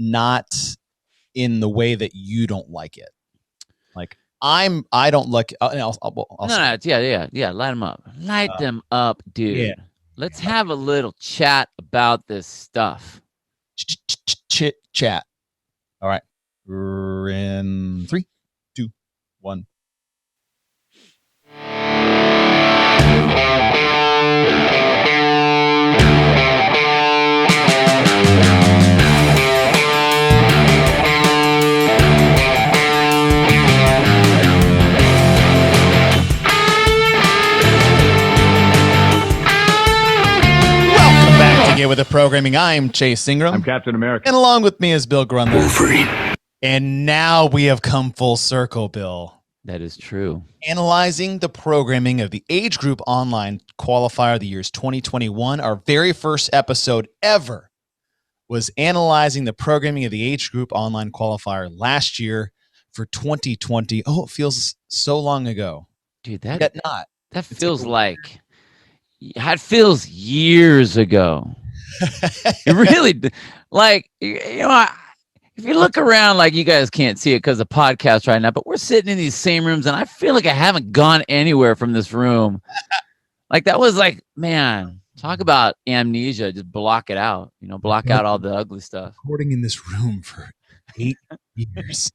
not in the way that you don't like it. Like I don't like. Yeah. Light them up. Light them up, dude. Yeah. Let's have a little chat about this stuff. Chit chat. All right. We're in 3, 2, 1. With the programming, I'm Chase Ingram. I'm Captain America. And along with me is Bill Grundler. And now we have come full circle, Bill. That is true. Analyzing the programming of the Age Group Online Qualifier of the years 2021. Our very first episode ever was analyzing the programming of the Age Group Online Qualifier last year for 2020. Oh, it feels so long ago. Dude, that feels like it feels years ago. It really, like, if you look around, like, you guys can't see it because of the podcast right now, but we're sitting in these same rooms, and I feel like I haven't gone anywhere from this room. Like, that was like, man, talk about amnesia. Just block it out, block out all the ugly stuff. Recording in this room for 8 years.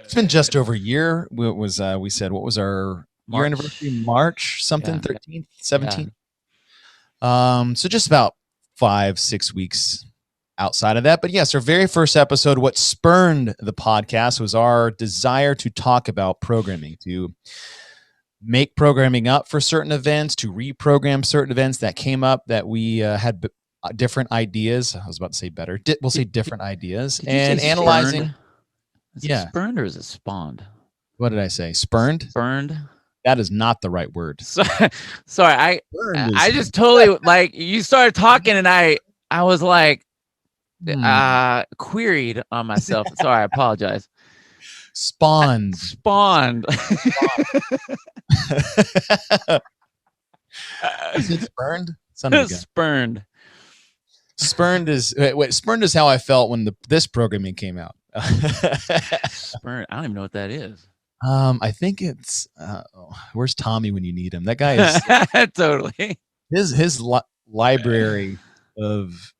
It's been just over a year. What was we said? What was our year anniversary? March something, 13th, 17th. So just about 5-6 weeks outside of that. But yes, our very first episode, what spurned the podcast was our desire to talk about programming, to make programming up for certain events, to reprogram certain events that came up that we had different ideas. I was about to say better. We'll say different ideas. And analyzing. Is it spurned or is it spawned? What did I say? Spurned? Spurned. That is not the right word. Sorry, I just totally, like, you started talking and I was like, queried on myself. Sorry, I apologize. Spawned. Is it spurned? Spurned. Spurned is spurned is how I felt when this programming came out. Spurned. I don't even know what that is. I think it's where's Tommy when you need him? That guy is totally his library of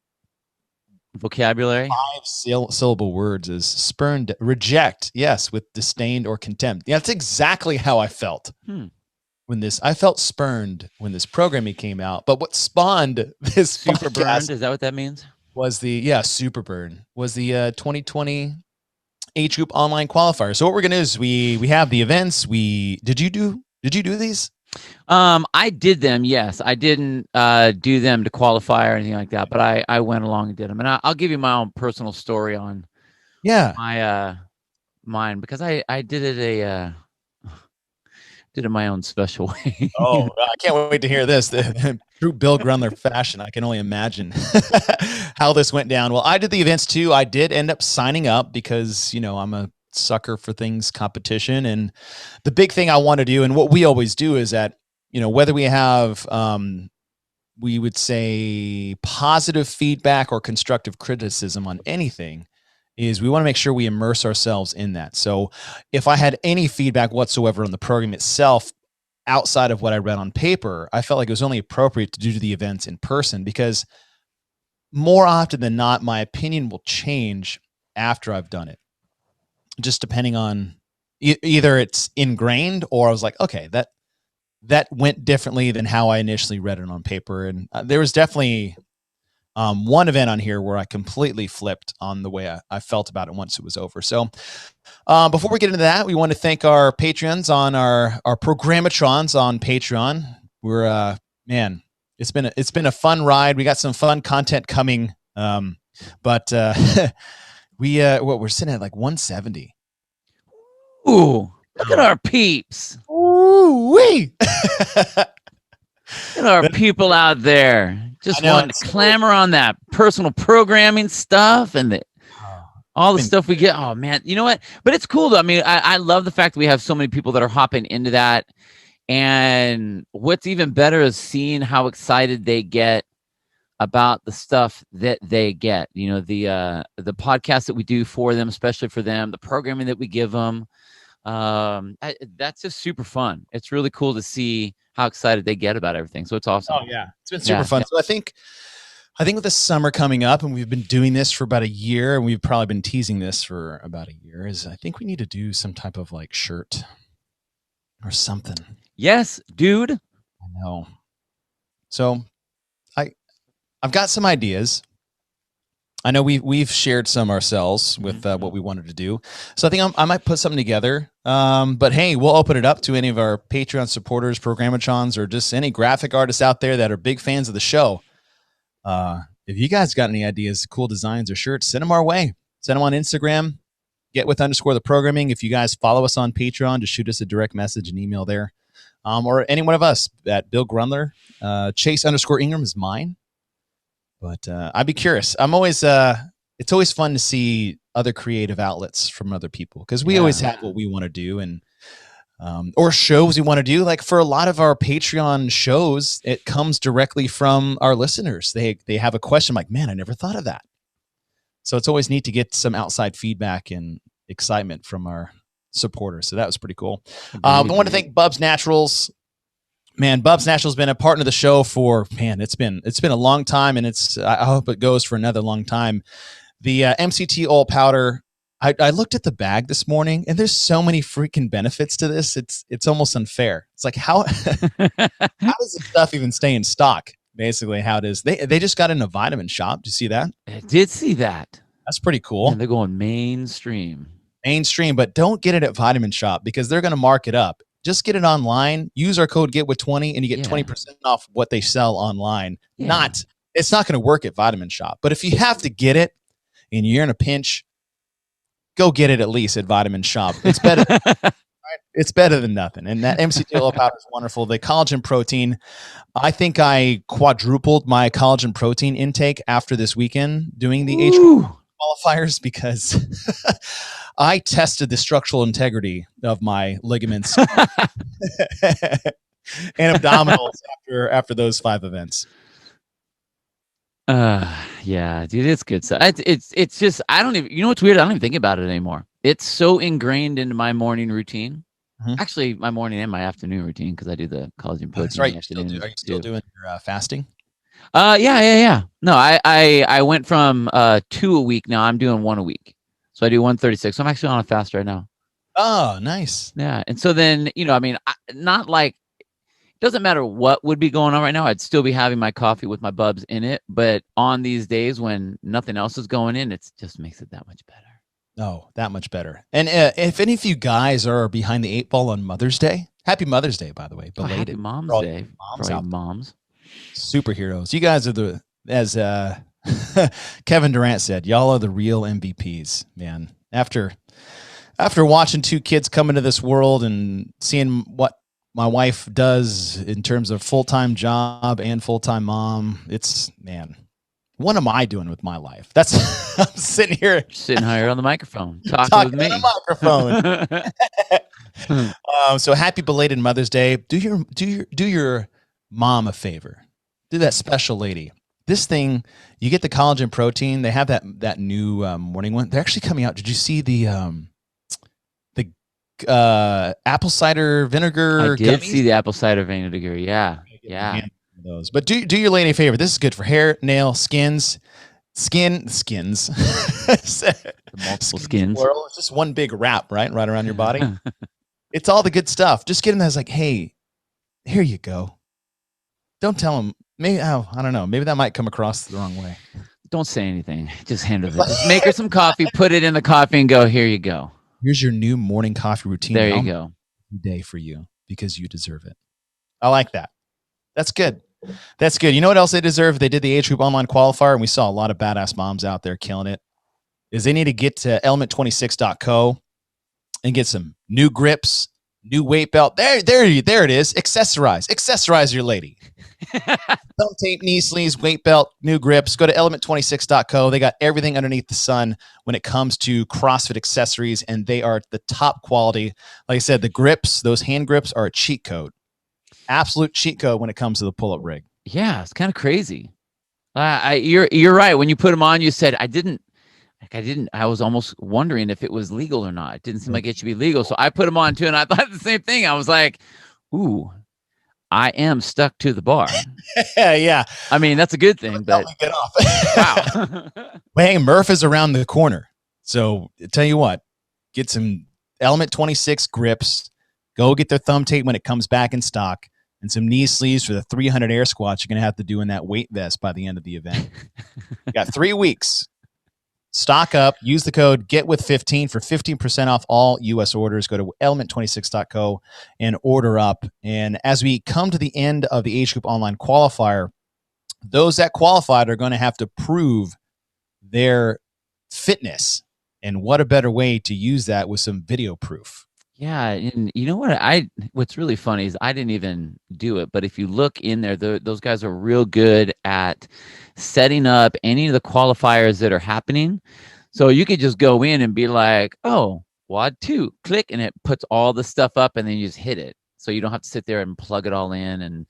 vocabulary, 5-syllable words is spurned, reject, yes, with disdain or contempt. Yeah, that's exactly how I felt when I felt spurned when this programming came out. But what spawned this super burned, is that what that means? Was the super burn was the 2020 Age Group Online Qualifier. So what we're gonna do is we have the events. Did you do these? I did them. Yes, I didn't do them to qualify or anything like that, but I went along and did them. And I'll give you my own personal story on my mine, because I did it did it my own special way. Oh, I can't wait to hear this. True Bill Grundler fashion. I can only imagine how this went down. Well, I did the events too. I did end up signing up because, I'm a sucker for things competition. And the big thing I want to do, and what we always do, is that, whether we have, we would say, positive feedback or constructive criticism on anything, is we want to make sure we immerse ourselves in that. So if I had any feedback whatsoever on the program itself, outside of what I read on paper, I felt like it was only appropriate to do the events in person, because more often than not, my opinion will change after I've done it. Just depending on either it's ingrained or I was like, okay, that went differently than how I initially read it on paper. And there was definitely one event on here where I completely flipped on the way I felt about it once it was over. So before we get into that, we want to thank our Patreons on our Programatrons on Patreon. We're it's been a fun ride. We got some fun content coming, but we're sitting at like 170. Ooh, look at our peeps. Ooh wee. Look at our people out there. Just wanting to clamor on that personal programming stuff and all the stuff we get. Oh, man. You know what? But it's cool, though. I mean, I love the fact that we have so many people that are hopping into that. And what's even better is seeing how excited they get about the stuff that they get. You know, the podcast that we do for them, especially for them, the programming that we give them. That's just super fun. It's really cool to see how excited they get about everything. So it's awesome. Oh yeah, it's been super fun. So I think with the summer coming up, and we've been doing this for about a year, and we've probably been teasing this for about a year, is I think we need to do some type of like shirt or something. Yes, dude. I know. So I've got some ideas. I know we've shared some ourselves with what we wanted to do. So I think I might put something together. But hey, we'll open it up to any of our Patreon supporters, programatrons, or just any graphic artists out there that are big fans of the show. If you guys got any ideas, cool designs or shirts, send them our way. Send them on Instagram. _the programming. If you guys follow us on Patreon, just shoot us a direct message and email there. Or any one of us at Bill Grundler. Chase _Ingram is mine. But I'd be curious. I'm always it's always fun to see other creative outlets from other people, because we always have what we want to do, and or shows we want to do. Like for a lot of our Patreon shows, it comes directly from our listeners. They have a question like, man, I never thought of that. So it's always neat to get some outside feedback and excitement from our supporters. So that was pretty cool. I want to thank BUBS Naturals. Man, BUBS Naturals has been a partner of the show for, it's been a long time, and I hope it goes for another long time. The Mct Oil Powder, I looked at the bag this morning, and there's so many freaking benefits to this. It's almost unfair. It's like, how does this stuff even stay in stock? Basically, how it is. They just got in a vitamin shop. Did you see that? I did see that. That's pretty cool. And they're going mainstream, but don't get it at Vitamin Shop, because they're going to mark it up. Just get it online. Use our code GETWITH20 and you get 20% off what they sell online. Yeah. It's not going to work at Vitamin Shop. But if you have to get it and you're in a pinch, go get it at least at Vitamin Shop. It's better. Right? It's better than nothing. And that Mct Oil Powder is wonderful. The collagen protein, I think I quadrupled my collagen protein intake after this weekend doing the qualifiers, because I tested the structural integrity of my ligaments and abdominals after those 5 events. Yeah, dude, it's good stuff. It's just, I don't even, you know what's weird? I don't even think about it anymore. It's so ingrained into my morning routine. Actually, my morning and my afternoon routine, because I do the collagen protein. That's right. Are you still doing your fasting? Yeah. No, I went from 2 a week. Now I'm doing 1 a week. So I do 136. So I'm actually on a fast right now. Oh, nice. Yeah. And so then, I mean, not like, it doesn't matter what would be going on right now. I'd still be having my coffee with my bubs in it. But on these days when nothing else is going in, it just makes it that much better. Oh, that much better. And if any of you guys are behind the 8 ball on Mother's Day, happy Mother's Day, by the way. Belated. Happy Mom's Day. Moms. Superheroes. You guys are as Kevin Durant said, y'all are the real MVPs, man. After watching 2 kids come into this world and seeing what my wife does in terms of full-time job and full-time mom, what am I doing with my life? That's I'm sitting here on the microphone talking with me. On the microphone. So happy belated Mother's Day. Do your mom a favor. Do that special lady. This thing, you get the collagen protein. They have that new morning one. They're actually coming out. Did you see the apple cider vinegar? I did see the apple cider vinegar. Yeah. Those. But do your lady a favor. This is good for hair, nail, skins. The multiple skins. It's just one big wrap, right around your body. It's all the good stuff. Just get them as like, hey, here you go. Don't tell them. Maybe I don't know. Maybe that might come across the wrong way. Don't say anything. Just hand her this. Just make her some coffee. Put it in the coffee and go. Here you go. Here's your new morning coffee routine. There you go. Day for you, because you deserve it. I like that. That's good. That's good. You know what else they deserve? They did the age group online qualifier, and we saw a lot of badass moms out there killing it. Is they need to get to element26.co and get some new grips, new weight belt. There it is. Accessorize your lady. Thumb tape, knee sleeves, weight belt, new grips. Go to element26.co. They got everything underneath the sun when it comes to CrossFit accessories, and they are the top quality. Like I said, the grips, those hand grips, are a cheat code. Absolute cheat code when it comes to the pull-up rig. Yeah, it's kind of crazy. You're right. When you put them on, you said I was almost wondering if it was legal or not. It didn't seem like it should be legal. So I put them on too, and I thought the same thing. I was like, ooh, I am stuck to the bar. Yeah. I mean, that's a good thing, Help but me get off. wow. Well, hey, Murph is around the corner. So tell you what, get some Element 26 grips. Go get their thumb tape when it comes back in stock, and some knee sleeves for the 300 air squats you're going to have to do in that weight vest by the end of the event. You got 3 weeks. Stock up. Use the code GETWITH15 for 15% off all U.S. orders. Go to element26.co and order up. And as we come to the end of the age group online qualifier, those that qualified are going to have to prove their fitness. And what a better way to use that with some video proof. Yeah, and you know what? What's really funny is I didn't even do it, but if you look in there, those guys are real good at setting up any of the qualifiers that are happening. So you could just go in and be like, "Oh, WOD 2, click," and it puts all the stuff up, and then you just hit it. So you don't have to sit there and plug it all in. And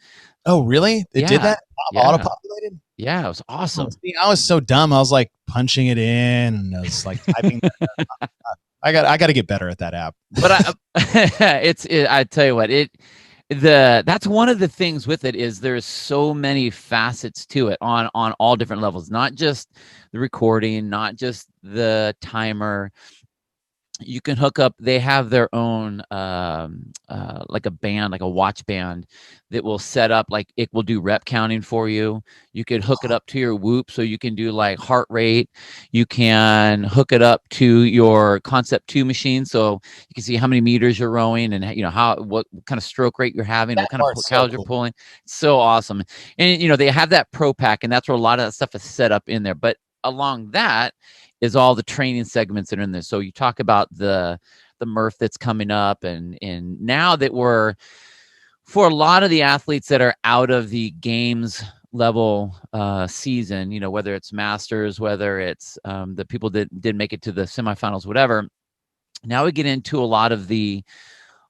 oh, really? It did that? Auto-populated? Yeah, it was awesome. See, I was so dumb. I was like punching it in, and I was like typing. I got to get better at that app. But I tell you what, that's one of the things with it is there's so many facets to it on all different levels, not just the recording, not just the timer. You can hook up, they have their own like a band, like a watch band that will set up, like it will do rep counting for you. You could hook it up to your Whoop, so you can do like heart rate. You can hook it up to your Concept 2 machine, so you can see how many meters you're rowing, and what kind of stroke rate you're having, what kind of calories you're pulling. It's so awesome. And they have that Pro Pack, and that's where a lot of that stuff is set up in there. But along that is all the training segments that are in there. So you talk about the Murph that's coming up, and now that we're, for a lot of the athletes that are out of the games level season, whether it's masters, whether it's the people that did make it to the semifinals, whatever, now we get into a lot of the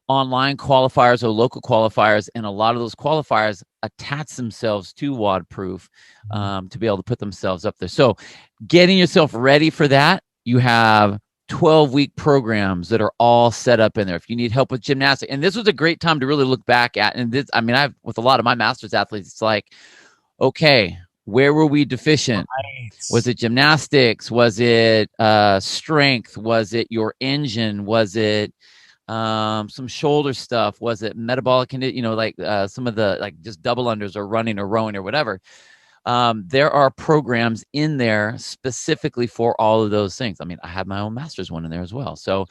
online qualifiers or local qualifiers, and a lot of those qualifiers attach themselves to WODProof to be able to put themselves up there. So getting yourself ready for that, you have 12-week programs that are all set up in there. If you need help with gymnastics, and this was a great time to really look back at, and this, I mean, I've, with a lot of my master's athletes, it's like, okay, where were we deficient? Right. Was it gymnastics? Was it strength? Was it your engine? Was it some shoulder stuff? Was it metabolic condition? Like some of the, like, just double unders or running or rowing or whatever. There are programs in there specifically for all of those things. I mean, I have my own master's one in there as well. So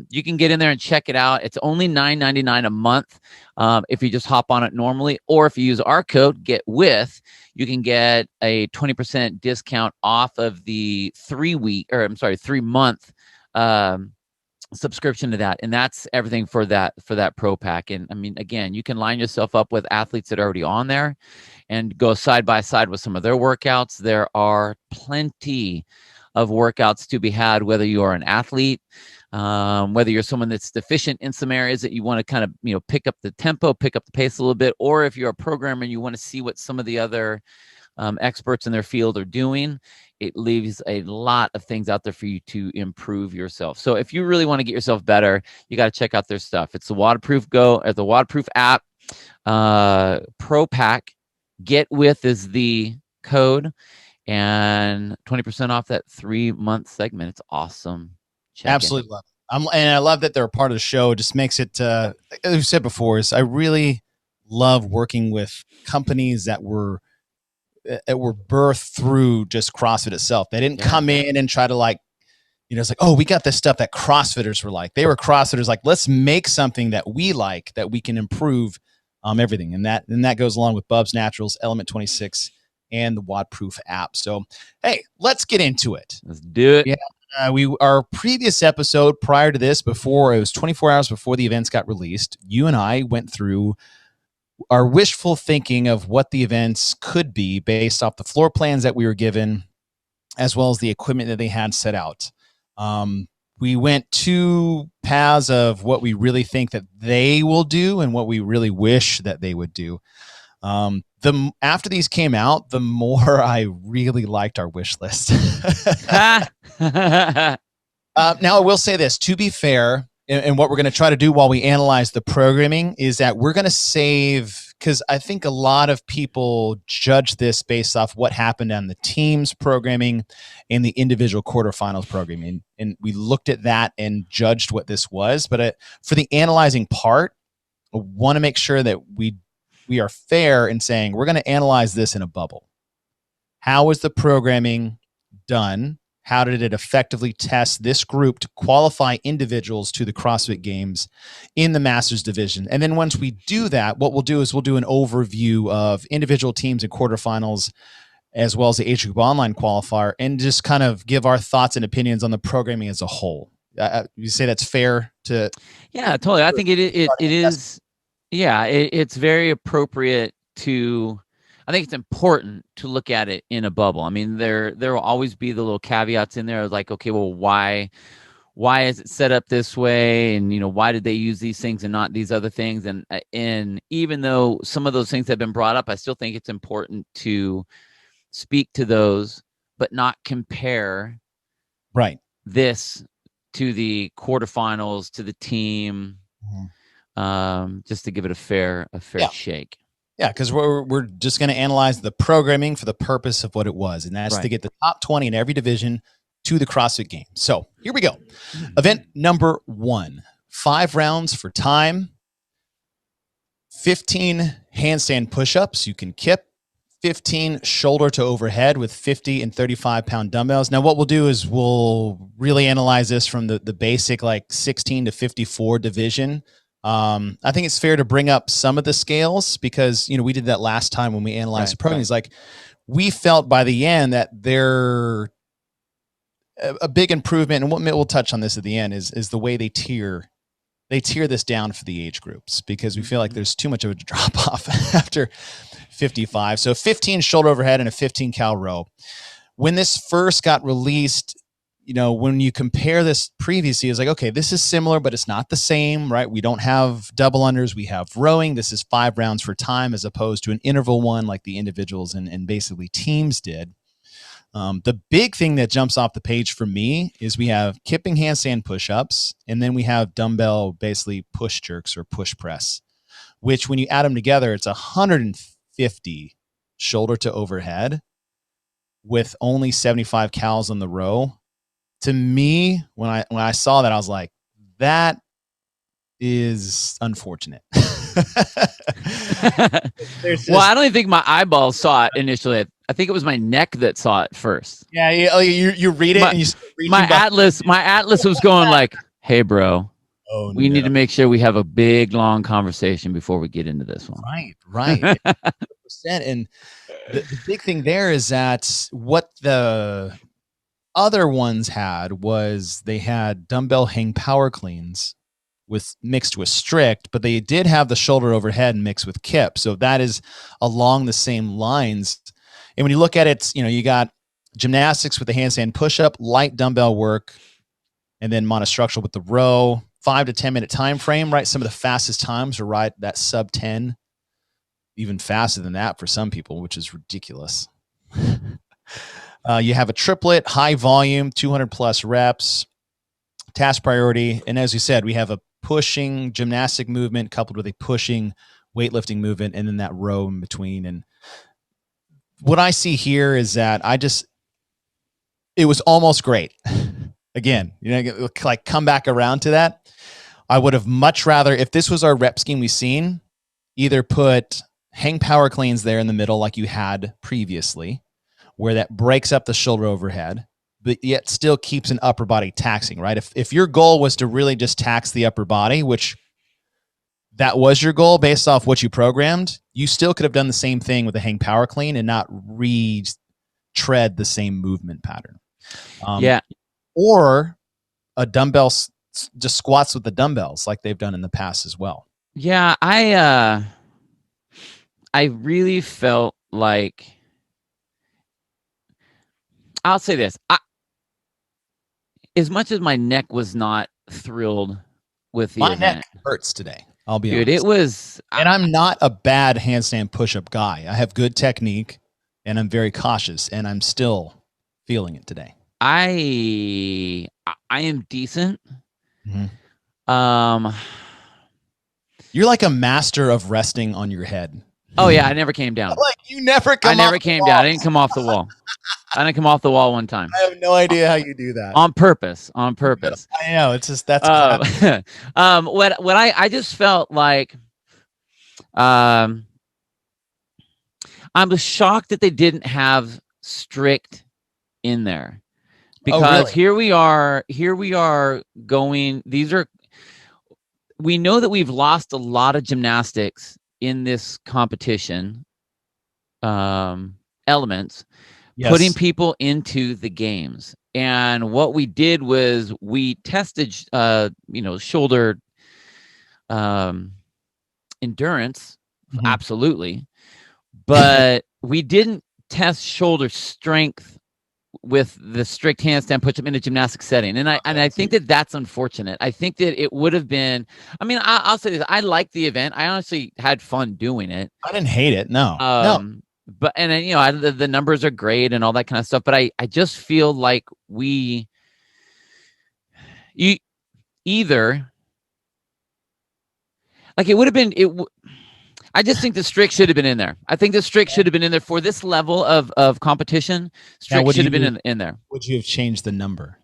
you can get in there and check it out. It's only $9.99 a month if you just hop on it normally, or if you use our code GETWITH, you can get a 20% discount off of the 3-month subscription to that. And that's everything for that Pro Pack. And I mean, again, you can line yourself up with athletes that are already on there and go side by side with some of their workouts. There are plenty of workouts to be had, whether you are an athlete, whether you're someone that's deficient in some areas that you want to kind of, pick up the tempo, pick up the pace a little bit, or if you're a programmer and you want to see what some of the other experts in their field are doing. It leaves a lot of things out there for you to improve yourself. So if you really want to get yourself better, you got to check out their stuff. It's the WODProof the WODProof app, Pro Pack. GETWITH is the code, and 20% off that 3-month segment. It's awesome. Absolutely love it. And I love that they're a part of the show. It just makes it, as we said before, is I really love working with companies that were birthed through just CrossFit itself. They didn't come in and try to it's like, oh, we got this stuff that CrossFitters were like. They were CrossFitters like, let's make something that we like, that we can improve everything. And that goes along with BUBS Naturals, Element 26, and the WODProof app. So, hey, let's get into it. Let's do it. Yeah. Our previous episode prior to this, before it was 24 hours before the events got released, you and I went through our wishful thinking of what the events could be based off the floor plans that we were given, as well as the equipment that they had set out. We went 2 paths of what we really think that they will do and what we really wish that they would do. After these came out, the more I really liked our wish list. Now, I will say this, to be fair, and what we're going to try to do while we analyze the programming is that we're going to save, because I think a lot of people judge this based off what happened on the team's programming and the individual quarterfinals programming. And we looked at that and judged what this was. But for the analyzing part, I want to make sure that we are fair in saying we're going to analyze this in a bubble. How was the programming done? How did it effectively test this group to qualify individuals to the CrossFit Games in the Masters division? And then once we do that, what we'll do is we'll do an overview of individual teams and quarterfinals, as well as the AGOQ online qualifier, and just kind of give our thoughts and opinions on the programming as a whole. You say that's fair to? Yeah, totally. I think it is. Yeah, it's very appropriate to. I think it's important to look at it in a bubble. I mean, there will always be the little caveats in there, like, okay, well, why is it set up this way, and why did they use these things and not these other things? And even though some of those things have been brought up, I still think it's important to speak to those, but not compare this to the quarterfinals, to the team, just to give it a fair shake. Yeah, because we're just going to analyze the programming for the purpose of what it was, and that's to get the top 20 in every division to the CrossFit Games. So here we go. Event number 1, 5 rounds for time, 15 handstand push-ups you can kip, 15 shoulder to overhead with 50 and 35-pound dumbbells. Now, what we'll do is we'll really analyze this from the basic, like 16 to 54 division. I think it's fair to bring up some of the scales because, we did that last time when we analyzed the program. It's like we felt by the end that they're a big improvement. And what we'll touch on this at the end is the way they tier this down for the age groups, because we feel like there's too much of a drop off after 55. So 15 shoulder overhead and a 15 cal row. When this first got released, when you compare this previously, it's like, okay, this is similar, but it's not the same, right? We don't have double unders. We have rowing. This is 5 rounds for time as opposed to an interval one like the individuals and basically teams did. The big thing that jumps off the page for me is we have kipping handstand push-ups, and then we have dumbbell basically push jerks or push press, which when you add them together, it's 150 shoulder to overhead with only 75 cals on the row. To me, when I saw that, I was like, that is unfortunate. Well, I don't even think my eyeballs saw it initially. I think it was my neck that saw it first. Yeah, you read it and you my atlas was going like, hey, bro, we need to make sure we have a big, long conversation before we get into this one. Right. 100%. And the big thing there is that what the other ones had was they had dumbbell hang power cleans mixed with strict, but they did have the shoulder overhead mixed with kip. So that is along the same lines. And when you look at it, you got gymnastics with the handstand push-up, light dumbbell work, and then monostructural with the row, 5 to 10 minute time frame, right? Some of the fastest times are right that sub 10, even faster than that for some people, which is ridiculous. You have a triplet, high volume, 200 plus reps, task priority. And as you said, we have a pushing gymnastic movement coupled with a pushing weightlifting movement, and then that row in between. And what I see here is that it was almost great. Again, like come back around to that. I would have much rather, if this was our rep scheme we've seen, either put hang power cleans there in the middle like you had previously, where that breaks up the shoulder overhead, but yet still keeps an upper body taxing, right? If your goal was to really just tax the upper body, which that was your goal based off what you programmed, you still could have done the same thing with a hang power clean and not retread the same movement pattern. Or a dumbbell, just squats with the dumbbells like they've done in the past as well. Yeah, I really felt like, I'll say this. As much as my neck was not thrilled with the event, neck hurts today. I'll be Dude, honest. it was. And I'm not a bad handstand push-up guy. I have good technique, and I'm very cautious, and I'm still feeling it today. I am decent. Mm-hmm. You're like a master of resting on your head. Oh yeah, I never came down. Like you never come. I never came down. I didn't come off the wall. I didn't come off the wall one time. I have no idea how you do that. On purpose. On purpose. I know. It's just that's what I just felt like I was shocked that they didn't have strict in there. Because here we are going, we know that we've lost a lot of gymnastics in this competition elements, putting people into the games. And what we did was we tested, shoulder endurance, absolutely. But we didn't test shoulder strength with the strict handstand push-up in a gymnastic setting. And I think that that's unfortunate. I think that it would have been, I mean, I'll say this. I liked the event. I honestly had fun doing it. I didn't hate it. No. But, and then, the numbers are great and all that kind of stuff. But I just feel like it would have been, I just think the strict should have been in there. I think the strict should have been in there for this level of competition. Strict should have been in there. Would you have changed the number?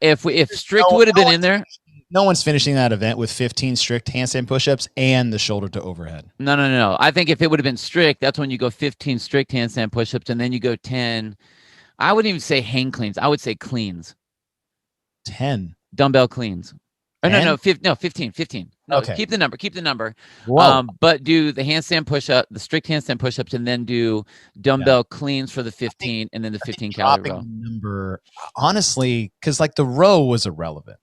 If strict would have been in there. No one's finishing that event with 15 strict handstand push-ups and the shoulder to overhead. No. I think if it would have been strict, that's when you go 15 strict handstand push-ups and then you go 10. I wouldn't even say hang cleans. I would say cleans. 10 dumbbell cleans. Or no, 15. No, okay. Keep the number. Whoa. But do the handstand push-up, the strict handstand push-ups, and then do dumbbell cleans for the 15, and then the 15 calorie row. Number, honestly, because like the row was irrelevant.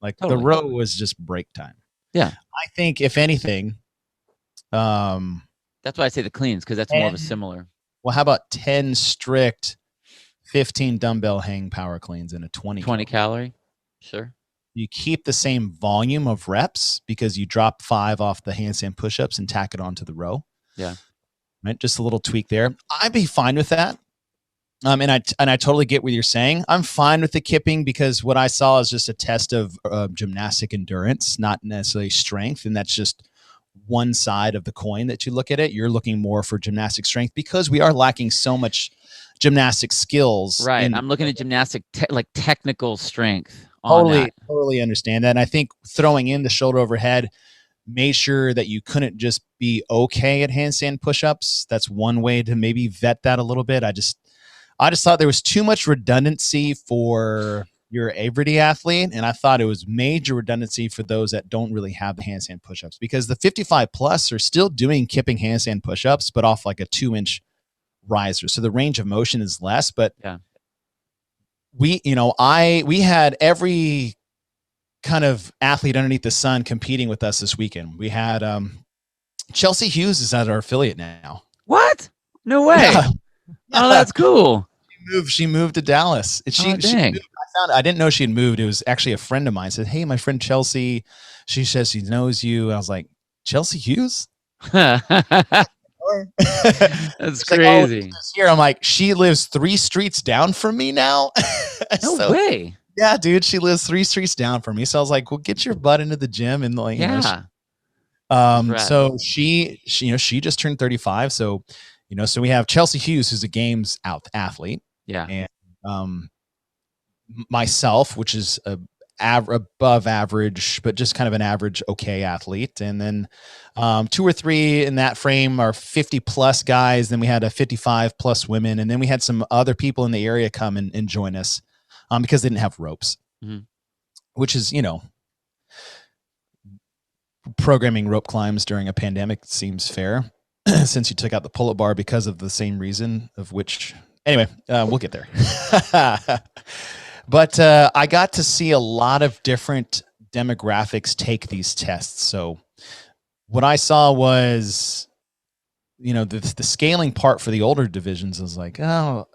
Like the row was just break time. Yeah. I think if anything, that's why I say the cleans, because that's more of a similar. Well, how about 10 strict, 15 dumbbell hang power cleans and a 20 calorie? Sure. You keep the same volume of reps because you drop 5 off the handstand push-ups and tack it onto the row. Yeah. Right. Just a little tweak there. I'd be fine with that. And I totally get what you're saying. I'm fine with the kipping because what I saw is just a test of gymnastic endurance, not necessarily strength. And that's just one side of the coin that you look at it. You're looking more for gymnastic strength because we are lacking so much gymnastic skills. Right. I'm looking at gymnastic, technical strength. Totally understand that. And I think throwing in the shoulder overhead made sure that you couldn't just be okay at handstand push-ups. That's one way to maybe vet that a little bit. I just thought there was too much redundancy for your everyday athlete, and I thought it was major redundancy for those that don't really have the handstand push-ups because the 55 plus are still doing kipping handstand push-ups, but off like a 2-inch riser. So the range of motion is less, but we had every kind of athlete underneath the sun competing with us this weekend. We had Chelsea Hughes is at our affiliate now. What? No way. Yeah. Oh, that's cool. She moved to Dallas. She moved. I didn't know she had moved. It was actually a friend of mine said, "Hey, my friend Chelsea, she says she knows you." And I was like, "Chelsea Hughes?" That's crazy. Like, here, I'm like, she lives 3 streets down from me now. No way. Yeah, dude, she lives 3 streets down from me. So I was like, "Well, get your butt into the gym and like, so she just turned 35. So, so we have Chelsea Hughes, who's a games athlete. Yeah. And myself, which is above average, but just kind of an average, okay athlete. And then 2 or 3 in that frame are 50 plus guys. Then we had a 55 plus women. And then we had some other people in the area come and join us because they didn't have ropes, which is, programming rope climbs during a pandemic seems fair since you took out the pull-up bar because of the same reason of which, anyway, we'll get there. But I got to see a lot of different demographics take these tests. So what I saw was, the scaling part for the older divisions is like, oh,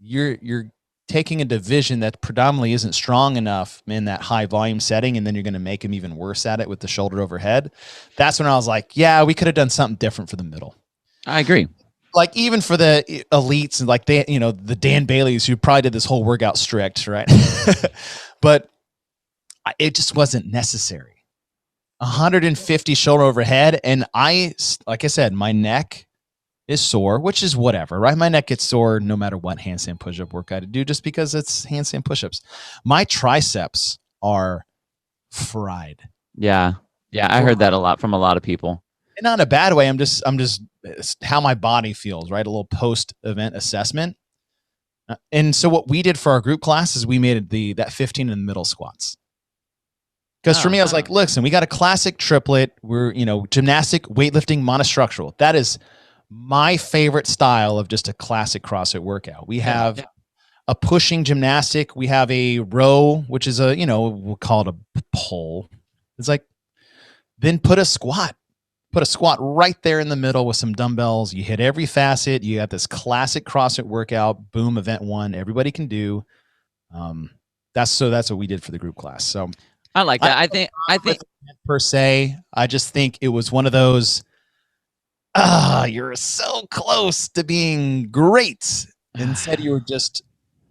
you're taking a division that predominantly isn't strong enough in that high volume setting, and then you're going to make them even worse at it with the shoulder overhead. That's when I was like, yeah, we could have done something different for the middle. I agree. Like even for the elites and like they, the Dan Baileys who probably did this whole workout strict, right? But it just wasn't necessary. 150 shoulder overhead. And like I said, my neck is sore, which is whatever, right? My neck gets sore no matter what handstand push-up workout I do, just because it's handstand push-ups. My triceps are fried. Yeah. I heard that a lot from a lot of people. And not in a bad way. I'm just it's how my body feels, right? A little post-event assessment. And so what we did for our group class is we made that 15 in the middle squats. Because for me, I was like, listen, we got a classic triplet. We're, gymnastic, weightlifting, monostructural. That is my favorite style of just a classic CrossFit workout. We have a pushing gymnastic. We have a row, which is we'll call it a pole. It's like, then put a squat right there in the middle with some dumbbells. You hit every facet. You have this classic CrossFit workout. Boom, event one. Everybody can do. That's what we did for the group class. So I like that. I think per se, I just think it was one of those, you're so close to being great. Instead, you were just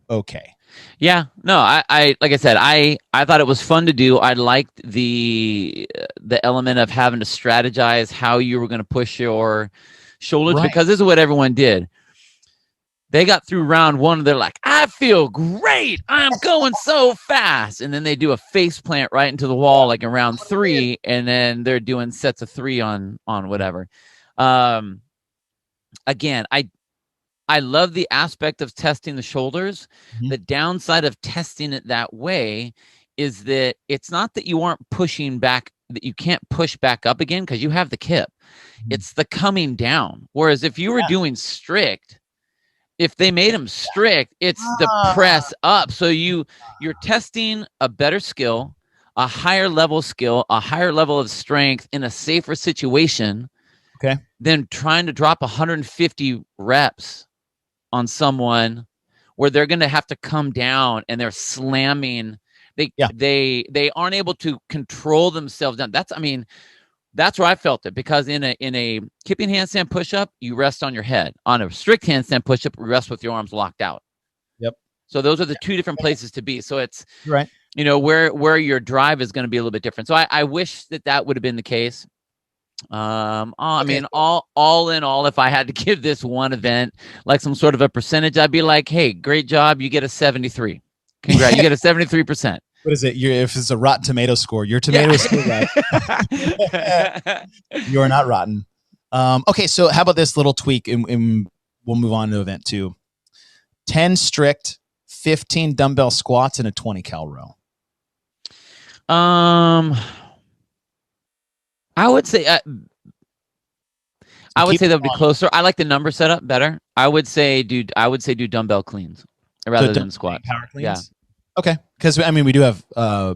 okay. Yeah, no, I like I said, I thought it was fun to do. I liked the element of having to strategize how you were going to push your shoulders, because this is what everyone did. They got through round one and they're like, I feel great. I'm going so fast. And then they do a face plant right into the wall, like in round 3. And then they're doing sets of 3 on whatever. Again, I love the aspect of testing the shoulders. Mm-hmm. The downside of testing it that way is that it's not that you aren't pushing back, that you can't push back up again because you have the kip. Mm-hmm. It's the coming down. Whereas if you were doing strict, if they made them strict, it's the press up. So you're testing a better skill, a higher level skill, a higher level of strength in a safer situation than trying to drop 150 reps on someone where they're going to have to come down and they're slamming. They aren't able to control themselves down. That's where I felt it, because in a kipping handstand push-up, you rest on your head. On a strict handstand push-up, you rest with your arms locked out. Yep. So those are the two different places to be. So it's right. Where your drive is going to be a little bit different. So I wish that would have been the case. I mean, all in all, if I had to give this one event like some sort of a percentage, I'd be like, hey, great job. You get a 73. Congrats. You get a 73%. What is it? If it's a Rotten Tomato score, your tomato is still right. You're not rotten. Okay, so how about this little tweak, and we'll move on to event 2. 10 strict, 15 dumbbell squats, and a 20 cal row. I would say that would be closer. I like the number setup better. I would say do dumbbell cleans rather than squat. Power cleans? Yeah. Okay, because we do have a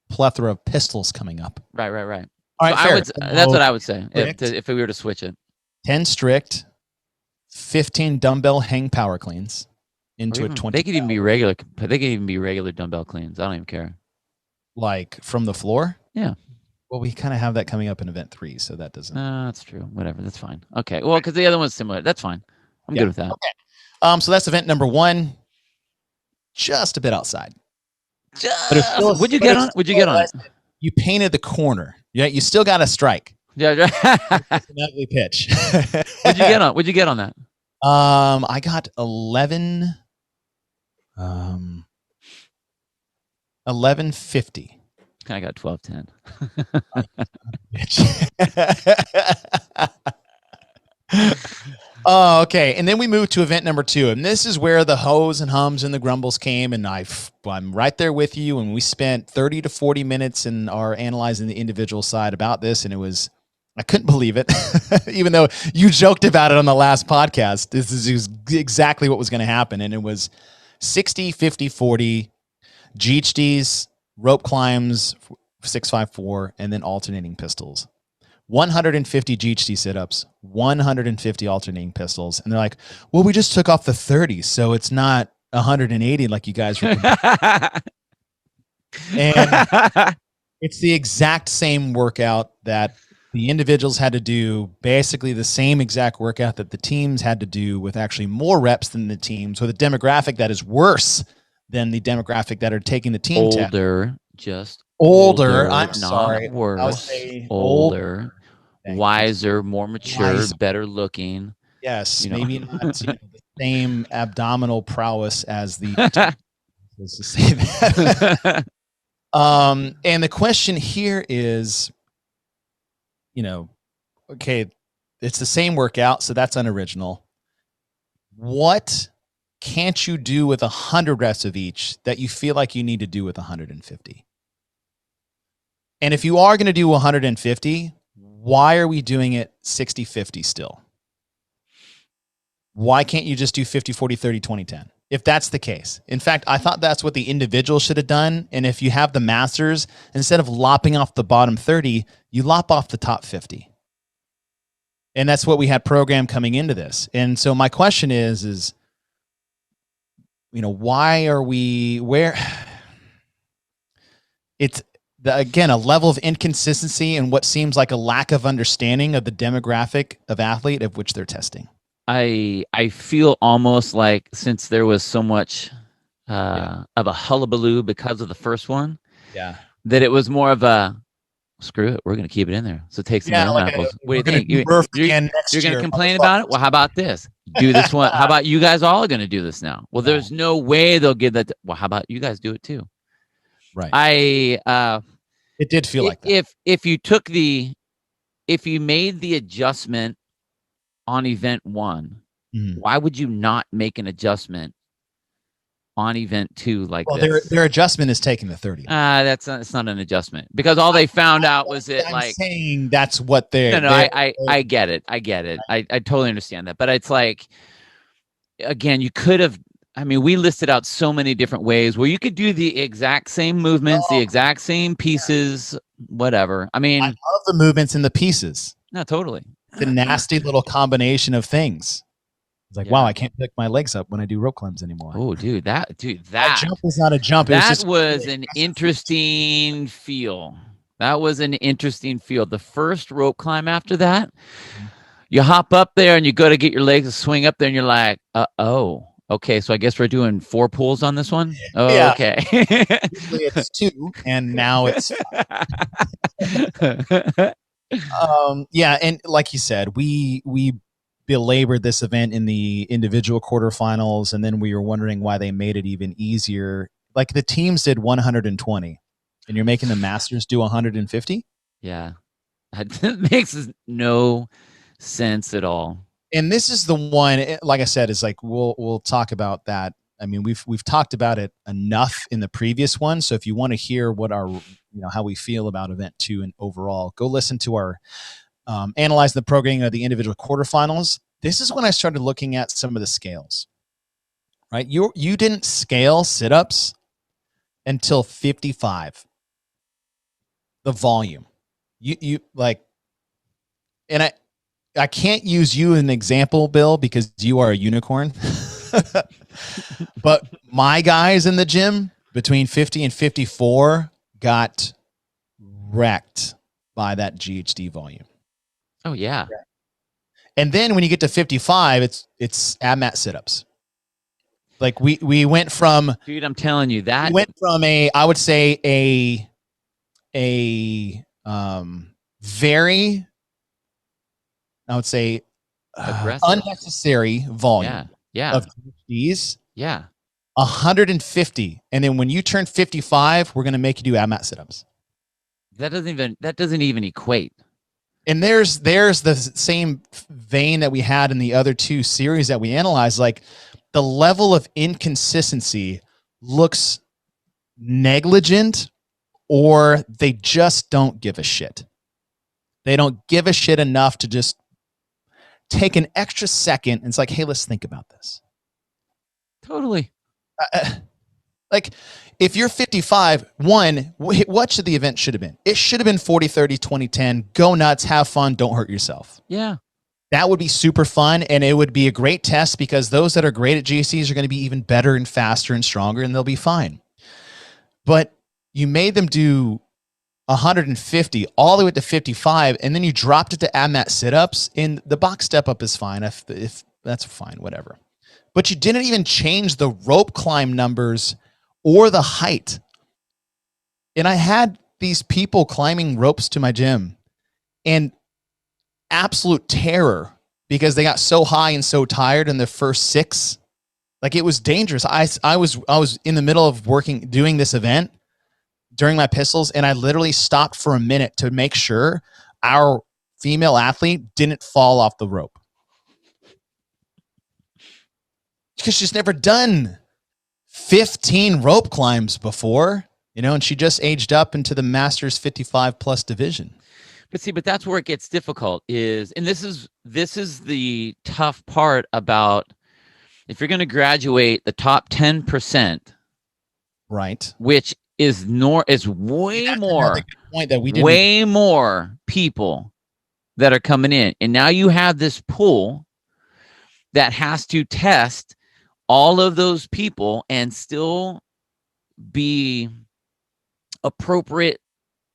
plethora of pistols coming up. Right. All right, so that's what I would say if we were to switch it. 10 strict, 15 dumbbell hang power cleans into a 20. They could even be regular. They could even be regular dumbbell cleans. I don't even care. Like from the floor? Yeah. Well, we kind of have that coming up in event 3, so that doesn't. That's true. Whatever. That's fine. Okay. Well, because the other one's similar. That's fine. I'm good with that. Okay. So that's event number 1. Just a bit outside. Would you get on it? You painted the corner. Yeah, you still got a strike. Yeah. It's an ugly pitch. What'd you get on that? I got 1150. I got 1210. Oh, okay. And then we moved to event number 2. And this is where the hoes and hums and the grumbles came. And I'm right there with you. And we spent 30 to 40 minutes in our analyzing the individual side about this. And I couldn't believe it. Even though you joked about it on the last podcast, this is exactly what was going to happen. And it was 60, 50, 40, GHDs, rope climbs, 654, and then alternating pistols. 150 GHD sit-ups, 150 alternating pistols. And they're like, well, we just took off the 30, so it's not 180 like you guys were. And it's the exact same workout that the individuals had to do, basically the same exact workout that the teams had to do, with actually more reps than the teams, with a demographic that is worse than the demographic that are taking the team test. Just older. I'm not sorry. worse. I would say older, Thank you. wiser, more mature, Wiser. better looking. Yes, You know. maybe not the same abdominal prowess as the. Let's just say that. And the question here is, okay, it's the same workout, so that's unoriginal. What can't you do with 100 reps of each that you feel like you need to do with 150? And if you are going to do 150, why are we doing it 60-50 still? Why can't you just do 50-40-30-20-10? If that's the case. In fact, I thought that's what the individual should have done. And if you have the masters, instead of lopping off the bottom 30, you lop off the top 50. And that's what we had programmed coming into this. And so my question is, why are we where it's again, a level of inconsistency and what seems like a lack of understanding of the demographic of athlete of which they're testing. I feel almost like, since there was so much of a hullabaloo because of the first one, that it was more of a, screw it, we're going to keep it in there. So take some apples. What do you think? You're going to complain about it? Well, how about this? Do this one. How about you guys all are going to do this now? Well, there's no way they'll give that. Well, how about you guys do it too? Right. It did feel like that. If you made the adjustment on event 1, why would you not make an adjustment on event 2 like this? Their adjustment is taking the 30. It's not an adjustment, because all they found out was that, I'm saying that's what they're. I get it. I totally understand that, but it's like, again, you could have. I mean, we listed out so many different ways where you could do the exact same movements, the exact same pieces, whatever. I mean, I love the movements and the pieces. No, totally. The nasty little combination of things. It's like, wow, I can't pick my legs up when I do rope climbs anymore. Oh, dude, that jump was not a jump. That was an interesting feel. That was an interesting feel. The first rope climb after that, you hop up there and you go to get your legs to swing up there, and you're like, okay, so I guess we're doing 4 pulls on this one. Oh, yeah. Okay. Usually it's 2, and now it's. And like you said, we belabored this event in the individual quarterfinals, and then we were wondering why they made it even easier. Like, the teams did 120, and you're making the masters do 150. Yeah, that makes no sense at all. And this is the one, like I said, is like we'll talk about that. I mean, we've talked about it enough in the previous one. So if you want to hear what our, how we feel about event 2 and overall, go listen to our analyzing the programming of the individual quarterfinals. This is when I started looking at some of the scales. Right, you didn't scale sit-ups until 55. The volume, you like, and I can't use you as an example, Bill, because you are a unicorn. But my guys in the gym between 50 and 54 got wrecked by that GHD volume. Oh, yeah. And then when you get to 55, it's ab-mat sit-ups. Like we went from, dude, I'm telling you that we went from I would say very, I would say, unnecessary volume of GHDs. Yeah. 150. And then when you turn 55, we're going to make you do ab-mat sit-ups. That doesn't even equate. And there's the same vein that we had in the other 2 series that we analyzed. Like, the level of inconsistency looks negligent, or they just don't give a shit. They don't give a shit enough to just take an extra second and it's like, hey, let's think about this. Totally. Like, if you're 55, what should the event should have been? It should have been 40, 30, 20, 10. Go nuts, have fun, don't hurt yourself. Yeah. That would be super fun, and it would be a great test because those that are great at GCs are going to be even better and faster and stronger, and they'll be fine. But you made them do 150 all the way to 55, and then you dropped it to AMAT sit-ups, and the box step-up is fine. If that's fine, whatever. But you didn't even change the rope climb numbers or the height. And I had these people climbing ropes to my gym, and absolute terror because they got so high and so tired in the first 6. Like, it was dangerous. I was in the middle of doing this event during my pistols, and I literally stopped for a minute to make sure our female athlete didn't fall off the rope because she's never done 15 rope climbs before, and she just aged up into the Masters 55 plus division. But that's where it gets difficult and this is the tough part about if you're going to graduate the top 10%, right? Which is way more point that we didn't way more people that are coming in. And now you have this pool that has to test all of those people and still be appropriate,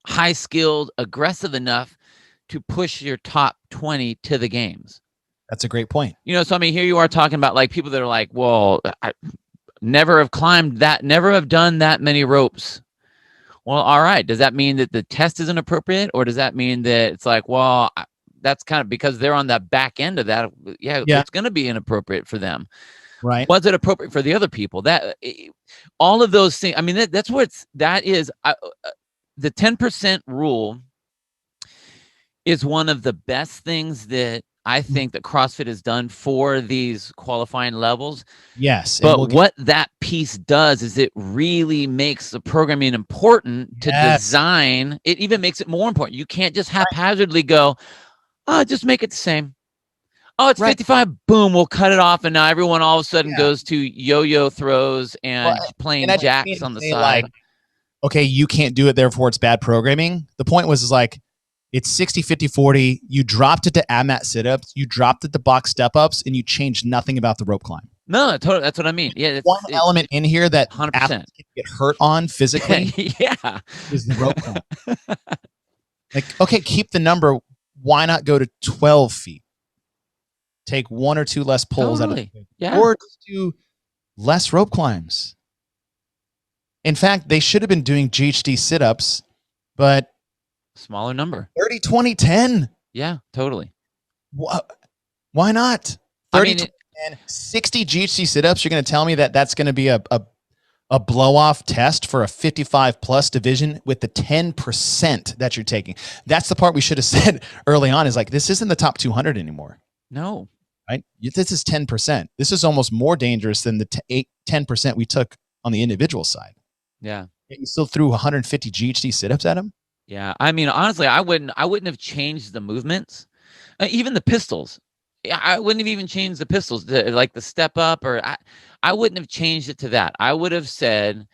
high-skilled, aggressive enough to push your top 20 to the games. That's a great point. So I mean, here you are talking about like people that are like, well, I never have climbed that, never have done that many ropes. Well, all right. Does that mean that the test isn't appropriate, or does that mean that it's like, well, that's kind of because they're on the back end of that? Yeah. It's going to be inappropriate for them. Right. Was it appropriate for the other people? That all of those things. I mean, that's what that is. The 10% rule is one of the best things that I think that CrossFit has done for these qualifying levels. Yes. But what that piece does is it really makes the programming important to design. It even makes it more important. You can't just haphazardly go, just make it the same. Oh, it's 55. Boom, we'll cut it off. And now everyone all of a sudden goes to yo-yo throws and playing jacks on the side. Like, okay, you can't do it, therefore it's bad programming. The point was like, it's 60, 50, 40. You dropped it to AMAT sit-ups. You dropped it to box step-ups, and you changed nothing about the rope climb. No, totally. That's what I mean. Yeah, one element in here that 100% athletes can get hurt on physically. Yeah, is the rope climb. Like, okay, keep the number. Why not go to 12 feet? Take 1 or 2 less pulls out of it, or just do less rope climbs. In fact, they should have been doing GHD sit-ups, but smaller number. 30, 20, 10. Yeah, totally. Why not? 30, 20, 10, 60 GHD sit-ups. You're going to tell me that that's going to be a blow-off test for a 55 plus division with the 10% that you're taking. That's the part we should have said early on, is like, this isn't the top 200 anymore. No. Right? This is 10%. This is almost more dangerous than the 10% we took on the individual side. Yeah. You still threw 150 GHD sit-ups at him? Yeah. I mean, honestly, I wouldn't have changed the movements. Even the pistols. I wouldn't have even changed the pistols, like the step up, or I wouldn't have changed it to that. I would have said,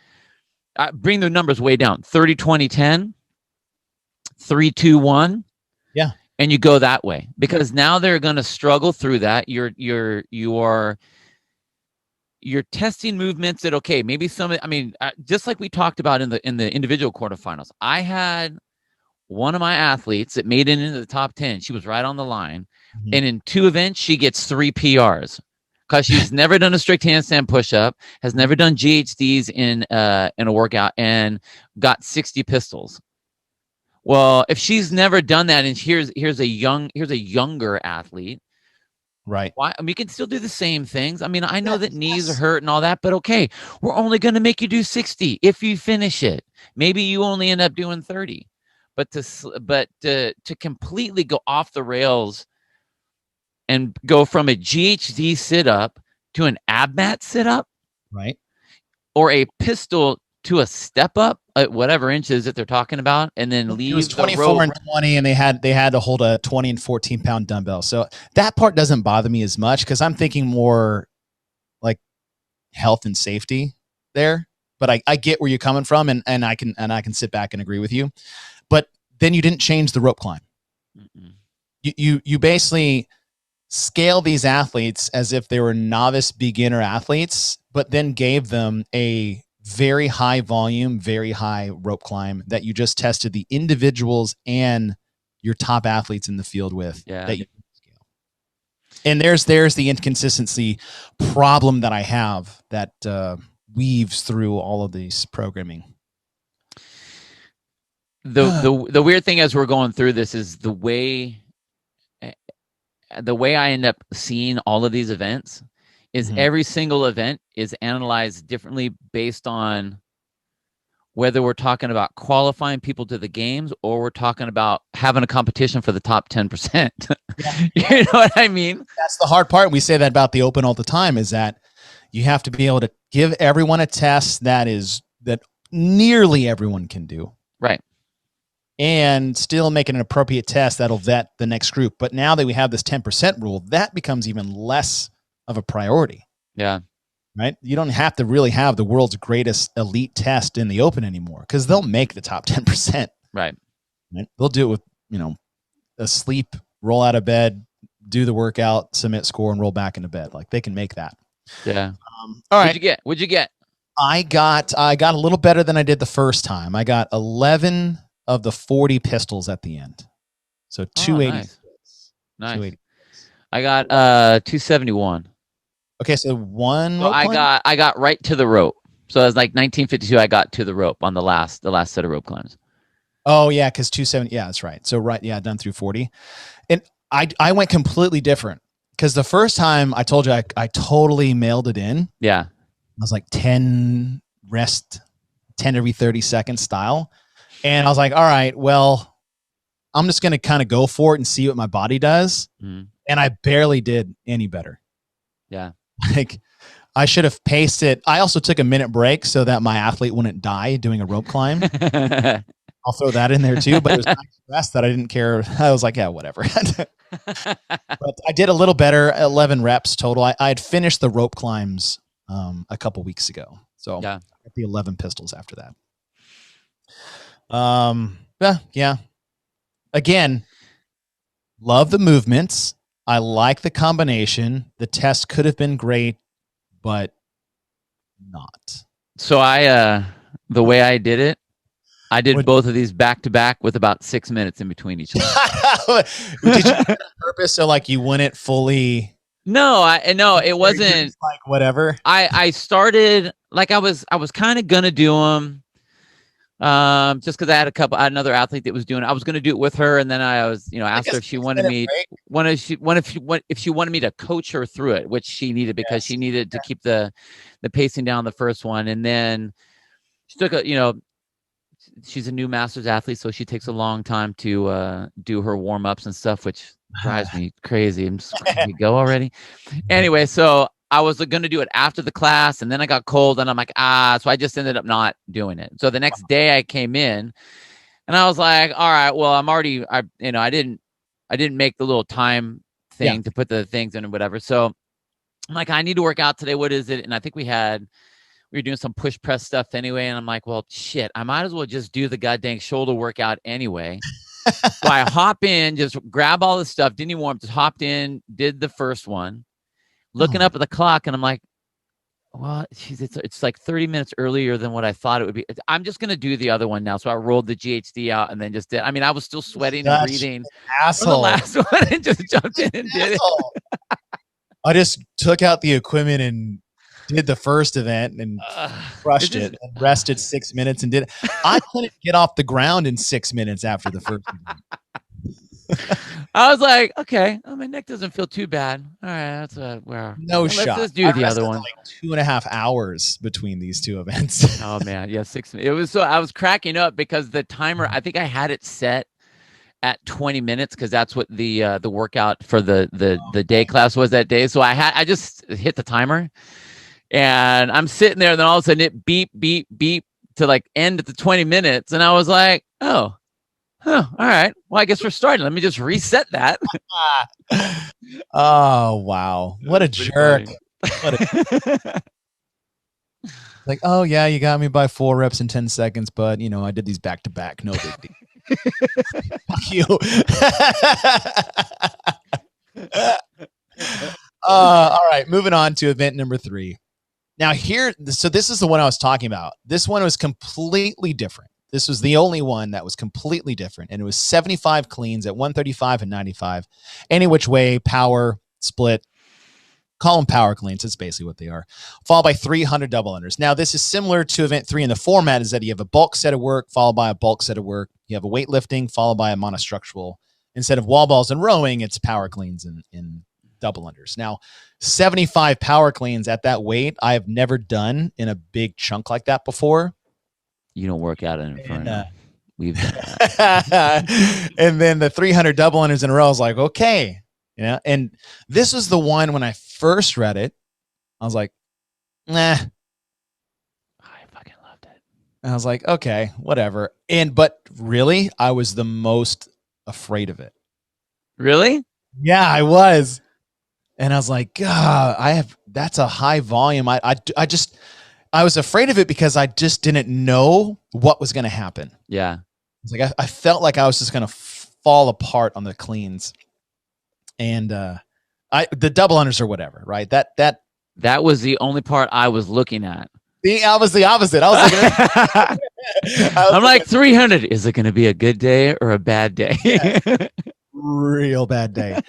bring the numbers way down. 30, 20, 10, 3, 2, 1. Yeah. And you go that way, because now they're going to struggle through that. You're testing movements that, okay, maybe just like we talked about in the individual quarterfinals. I had one of my athletes that made it into the top 10. She was right on the line. Mm-hmm. And in 2 events, she gets 3 PRs because she's never done a strict handstand push-up, has never done GHDs in a workout, and got 60 pistols. Well, if she's never done that, and here's a younger athlete, right? Why? I mean, you can still do the same things. I mean, I know that knees are hurt and all that, but okay, we're only going to make you do 60 if you finish it. Maybe you only end up doing 30, but to completely go off the rails and go from a GHD sit up to an ab mat sit up, right? Or a pistol to a step up at whatever inches that they're talking about, and then leave. It was 24 and 20, and they had to hold a 20 and 14 pound dumbbell. So that part doesn't bother me as much, because I'm thinking more like health and safety there. But I get where you're coming from, and I can sit back and agree with you. But then you didn't change the rope climb. Mm-mm. You basically scale these athletes as if they were novice beginner athletes, but then gave them a very high volume, very high rope climb that you just tested the individuals and your top athletes in the field with. Yeah. That you scale. And there's the inconsistency problem that I have that weaves through all of these programming. The weird thing as we're going through this is the way I end up seeing all of these events is every single event is analyzed differently based on whether we're talking about qualifying people to the games or we're talking about having a competition for the top 10%. Yeah. You know what I mean? That's the hard part. We say that about the Open all the time, is that you have to be able to give everyone a test that nearly everyone can do. Right. And still make it an appropriate test that'll vet the next group. But now that we have this 10% rule, that becomes even less of a priority. Yeah. Right? You don't have to really have the world's greatest elite test in the Open anymore because they'll make the top 10%. Right. They'll do it with, a sleep, roll out of bed, do the workout, submit score, and roll back into bed. Like they can make that. Yeah. All right. What'd you get? I got a little better than I did the first time. I got 11 of the 40 pistols at the end. So 280. Nice. 280. I got 271. Okay, so one. So I got right to the rope. So it was like 1952. I got to the rope on the last set of rope climbs. Oh yeah, because 270. Yeah, that's right. So right, yeah, done through 40, and I went completely different because the first time I told you I totally mailed it in. Yeah, I was like 10 rest, 10 every 30 seconds style, and I was like, all right, well, I'm just gonna kind of go for it and see what my body does, and I barely did any better. Yeah. Like I should have paced it. I also took a minute break so that my athlete wouldn't die doing a rope climb. I'll throw that in there too, but it was nice rest that I didn't care. I was like, yeah, whatever. But I did a little better, 11 reps total. I had finished the rope climbs a couple weeks ago. So yeah. I got the 11 pistols after that. Yeah. Again, love the movements. I like the combination. The test could have been great, but not. So the way I did it, I did both of these back to back with about 6 minutes in between each other. Did you do it on purpose so like you wouldn't fully? No, it wasn't like whatever. I started like I was kind of gonna do them. Just because I had another athlete that was doing it. I was going to do it with her, and then I was, asked her if she wanted me, if she wanted me to coach her through it, which she needed because she needed to keep the pacing down the first one, and then she took she's a new masters athlete, so she takes a long time to do her warm ups and stuff, which drives me crazy. I'm just can we go already? Anyway, so I was going to do it after the class, and then I got cold, and I'm like, so I just ended up not doing it. So the next day I came in, and I was like, all right, well, I didn't make the little time thing to put the things in or whatever. So I'm like, I need to work out today. What is it? And I think we were doing some push press stuff anyway. And I'm like, well, shit, I might as well just do the goddamn shoulder workout anyway. So I hop in, just grab all the stuff, didn't even warm up, just hopped in, did the first one. Looking up at the clock, and I'm like, well, it's like 30 minutes earlier than what I thought it would be. I'm just going to do the other one now. So I rolled the GHD out and then just did. I mean, I was still sweating and breathing. Asshole. The last one and just jumped in and did it. I just took out the equipment and did the first event and crushed it and rested 6 minutes and did it. I couldn't get off the ground in 6 minutes after the first event. I was like, okay, my neck doesn't feel too bad. All right, that's where. No shot. Let's do the other one. Like 2.5 hours between these two events. Oh man, yeah, 6 minutes. It was so I was cracking up because the timer. I think I had it set at 20 minutes because that's what the workout for the day class was that day. So I just hit the timer, and I'm sitting there, and then all of a sudden it beep beep beep to like end at the 20 minutes, and I was like, oh. Huh, all right. Well, I guess we're starting. Let me just reset that. Oh, wow. What a jerk. Like, oh, yeah, you got me by 4 reps in 10 seconds, but, I did these back to back. No big deal. Fuck you. All right, moving on to event number 3. Now so this is the one I was talking about. This one was completely different. This was the only one that was completely different, and it was 75 cleans at 135 and 95. Any which way, power, split, call them power cleans. That's basically what they are. Followed by 300 double unders. Now, this is similar to event 3 in the format is that you have a bulk set of work followed by a bulk set of work. You have a weightlifting followed by a monostructural. Instead of wall balls and rowing, it's power cleans and double unders. Now, 75 power cleans at that weight, I have never done in a big chunk like that before. You don't work out in Inferno. We've done that. And then the 300 double unders in a row, I was like, okay. You know, and this was the one when I first read it, I was like, nah. I fucking loved it. And I was like, okay, whatever. But really, I was the most afraid of it. Really? Yeah, I was. And I was like, God, that's a high volume. I was afraid of it because I just didn't know what was going to happen. Yeah. It's like I felt like I was just going to fall apart on the cleans. And the double unders or whatever, right? That was the only part I was looking at. I was the opposite. I was looking I'm like 300. Is it going to be a good day or a bad day? Yeah. Real bad day.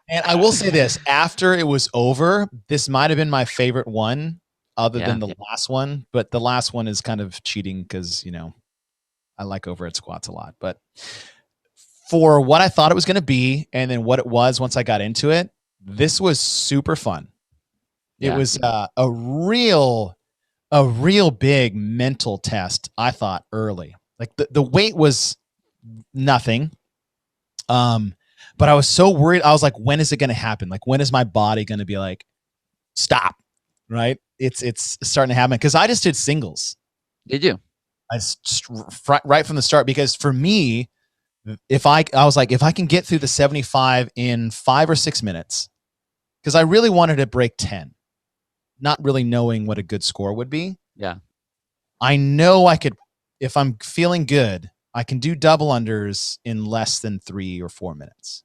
And I will say this, after it was over, this might have been my favorite one other than the last one, but the last one is kind of cheating because, you know, I like overhead squats a lot, but for what I thought it was going to be and then what it was once I got into it, this was super fun. It was a real big mental test, I thought, early. Like the weight was nothing. But I was so worried. I was like, when is it going to happen? Like, when is my body going to be like, stop? Right? It's starting to happen because I just did singles. Did you? Right from the start, because for me, I was like, if I can get through the 75 in 5 or 6 minutes, because I really wanted to break 10, not really knowing what a good score would be. Yeah. I know I could, if I'm feeling good, I can do double unders in less than 3 or 4 minutes.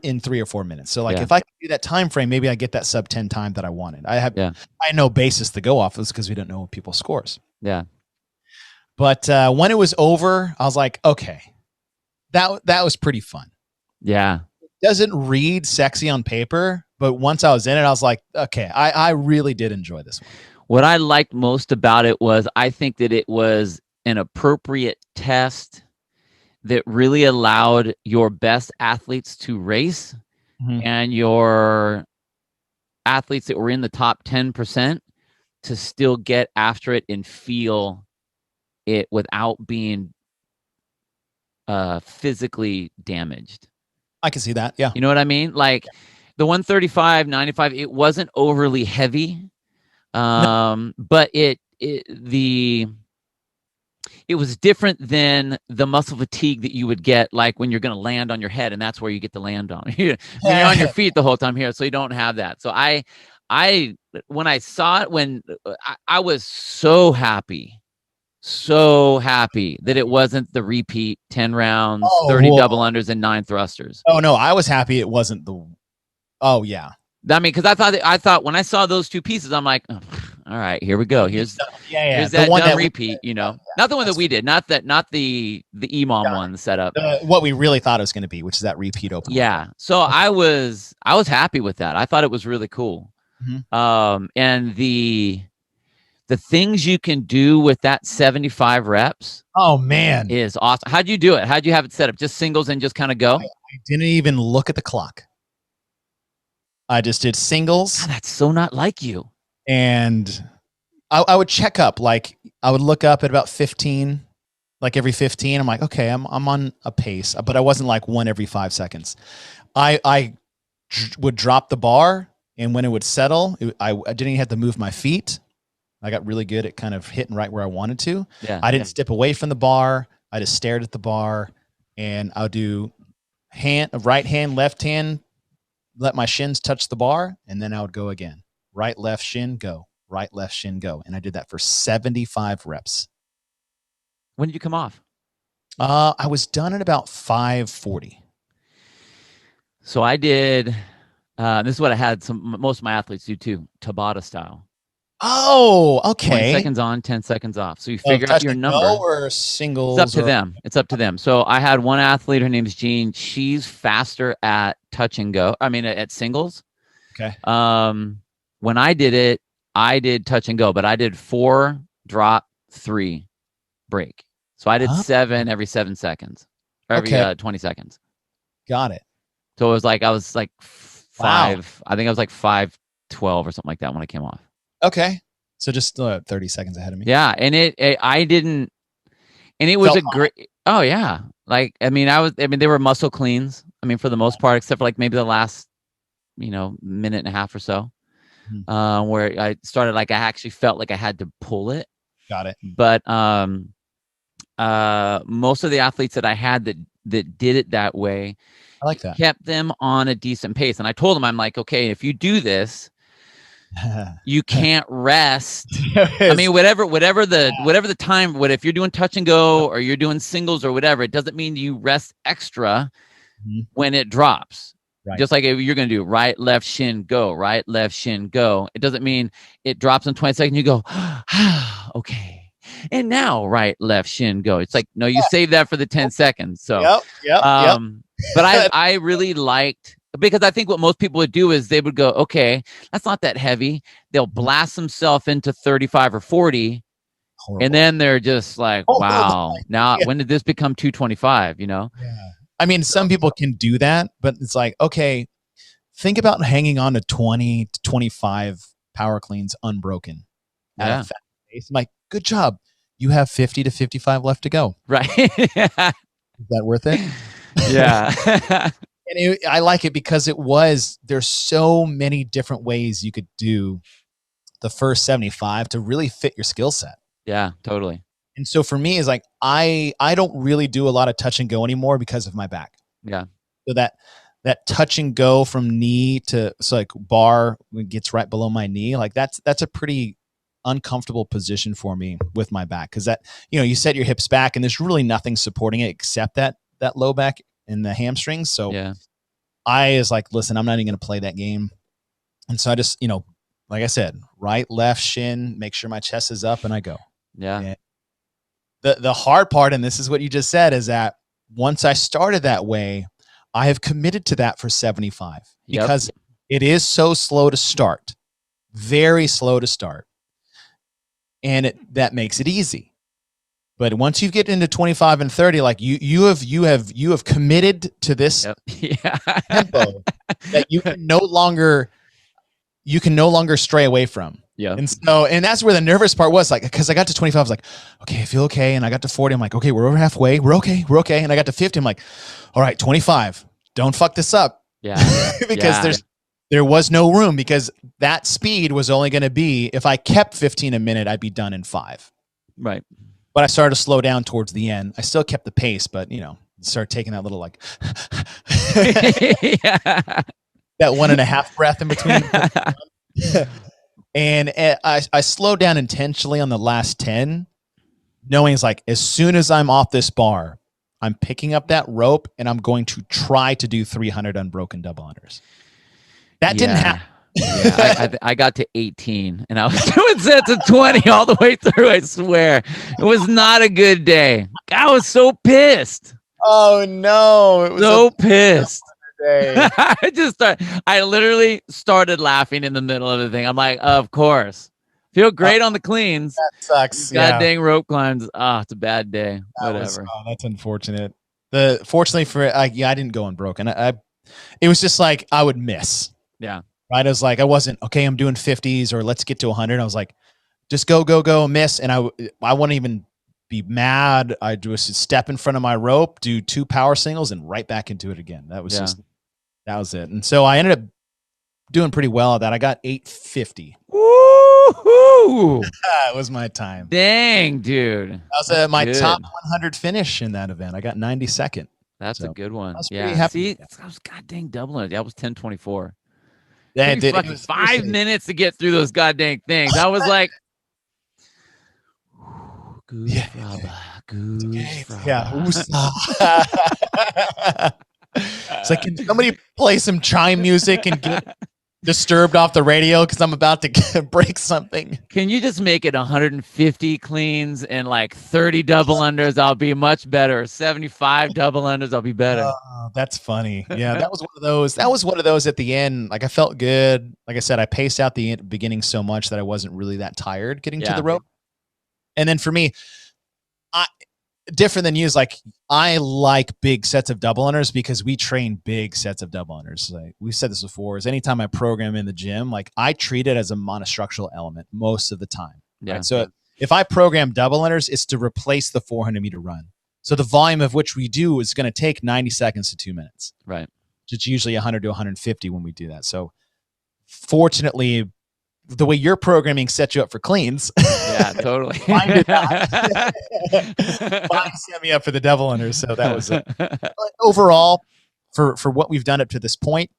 In 3 or 4 minutes. So like if I can do that time frame, maybe I get that sub 10 time that I wanted. I had no basis to go off of this because we don't know people's scores. Yeah. But when it was over, I was like, okay, that was pretty fun. Yeah. It doesn't read sexy on paper, but once I was in it, I was like, okay, I really did enjoy this one. What I liked most about it was I think that it was an appropriate test that really allowed your best athletes to race and your athletes that were in the top 10% to still get after it and feel it without being physically damaged. I can see that. Yeah. You know what I mean? Like the 135, 95, it wasn't overly heavy. But it was different than the muscle fatigue that you would get like when you're going to land on your head, and that's where you get to land on. You're on your feet the whole time here, so you don't have that. So I when I saw it, I was so happy that it wasn't the repeat 10 rounds, 30 double unders, and 9 thrusters. Oh no, I was happy it wasn't the. Oh yeah. I mean, because I thought when I saw those two pieces, I'm like, oh, all right, here we go. Here's that one dumb repeat. You know, not the one that we did, not the EMOM one set up. What we really thought it was going to be, which is that repeat open. Yeah. So I was happy with that. I thought it was really cool. And the things you can do with that 75 reps. Oh man, is awesome. How'd you do it? How'd you have it set up? Just singles and just kind of go? I didn't even look at the clock. I just did singles. God, that's so not like you. And I would check up. Like I would look up at about 15, like every 15. I'm like, okay, I'm on a pace, but I wasn't like one every 5 seconds. I would drop the bar, and when it would settle, I didn't even have to move my feet. I got really good at kind of hitting right where I wanted to. Yeah, I didn't step away from the bar. I just stared at the bar, and I would do right hand, left hand, let my shins touch the bar, and then I would go again. Right, left shin, go. Right, left shin, go. And I did that for 75 reps. When did you come off? I was done at about 5:40. So I did This is what I had most of my athletes do too, Tabata style. Oh, 20 okay. seconds on, 10 seconds off. So you Oh, figure out touch your and number. go or It's singles? up to them. It's up to them. So I had one athlete, her name's Jean. She's faster at touch and go. I mean, at singles. Okay. When I did it, I did touch and go, but I did 4, drop, 3, break. So I did 7 every 7 seconds, or every 20 seconds. Got it. So it was like I was like 5. I think I was like 5:12 or something like that when I came off. Okay. So just 30 seconds ahead of me. Yeah, and I didn't, and it was a great. Oh yeah, like I mean, they were muscle cleans. I mean, for the most part, except for like maybe the last, minute and a half or so, where I started like I actually felt like I had to pull it. Got it. But most of the athletes that I had that did it that way, I like that, kept them on a decent pace. And I told them, I'm like, okay, if you do this, you can't rest. I mean, whatever the time, if you're doing touch and go or you're doing singles or whatever, it doesn't mean you rest extra when it drops. Right. Just like if you're going to do right, left, shin, go, right, left, shin, go. It doesn't mean it drops in 20 seconds. You go, okay. And now right, left, shin, go. It's like, no, you save that for the 10 seconds. So, yep. But I really liked, because I think what most people would do is they would go, okay, that's not that heavy. They'll blast themselves into 35 or 40. Horrible. And then they're just like, wow, now when did this become 225, Yeah. I mean, some people can do that, but it's like, okay, think about hanging on to 20 to 25 power cleans unbroken. Yeah. At a fast pace. I'm like, good job. You have 50 to 55 left to go. Right. Is that worth it? Yeah. And I like it because there's so many different ways you could do the first 75 to really fit your skill set. Yeah, totally. And so for me, it's like, I don't really do a lot of touch and go anymore because of my back. Yeah. So that touch and go from knee to, so like bar gets right below my knee. Like that's a pretty uncomfortable position for me with my back. Cause that, you set your hips back and there's really nothing supporting it except that low back and the hamstrings. So yeah. I was like, listen, I'm not even going to play that game. And so I just, like I said, right, left shin, make sure my chest is up and I go. Yeah. And the hard part, and this is what you just said, is that once I started that way, I have committed to that for 75 because it is so slow to start, very slow to start. And that makes it easy. But once you get into 25 and 30, like you have committed to this tempo that you can no longer stray away from. Yeah. And that's where the nervous part was, like, because I got to 25, I was like, okay, I feel okay. And I got to 40, I'm like, okay, we're over halfway. We're okay. And I got to 50, I'm like, all right, 25. Don't fuck this up. Yeah. Because there was no room, because that speed was only going to be, if I kept 15 a minute, I'd be done in 5. Right. But I started to slow down towards the end. I still kept the pace, but started taking that little like that 1.5 breath in between. And I slowed down intentionally on the last 10, knowing it's like, as soon as I'm off this bar, I'm picking up that rope and I'm going to try to do 300 unbroken double unders. That didn't happen. Yeah, I got to 18 and I was doing sets of 20 all the way through. I swear it was not a good day. I was so pissed. Oh no. It was so pissed. I literally started laughing in the middle of the thing. I'm like, of course. Feel great on the cleans. That sucks. God dang rope climbs. It's a bad day. Whatever. That's unfortunate. Fortunately for I didn't go unbroken. It was just like I would miss. Yeah. Right. I was like, I wasn't okay. I'm doing 50s or let's get to 100. I was like, just go, miss. And I wouldn't even be mad. I just step in front of my rope, do 2 power singles, and right back into it again. That was that was it. And so I ended up doing pretty well at that. I got 850. Woo-hoo! That was my time. Dang, dude. That was my top 100 finish in that event. I got 92nd. That's a good one. I was pretty happy. See, I was goddamn doubling it. That was 10:24. Yeah, it was 5 minutes to get through those goddamn things. I was like, Yeah. It's like, can somebody play some chime music and get Disturbed off the radio because I'm about to break something? Can you just make it 150 cleans and like 30 double unders? I'll be much better. 75 double unders, I'll be better. That's funny. Yeah, that was one of those. That was one of those at the end. Like I felt good. Like I said, I paced out the beginning so much that I wasn't really that tired getting to the rope. And then for me, different than you is like I like big sets of double unders because we train big sets of double unders. Like we've said this before, is anytime I program in the gym, like I treat it as a monostructural element most of the time. Yeah. Right? So if I program double unders, it's to replace the 400-meter run. So the volume of which we do is going to take 90 seconds to 2 minutes. Right. It's usually 100 to 150 when we do that. So fortunately, the way your programming sets you up for cleans. Yeah, totally. Mine did not. Mine set me up for the double unders. So that was it. Overall, for what we've done up to this point,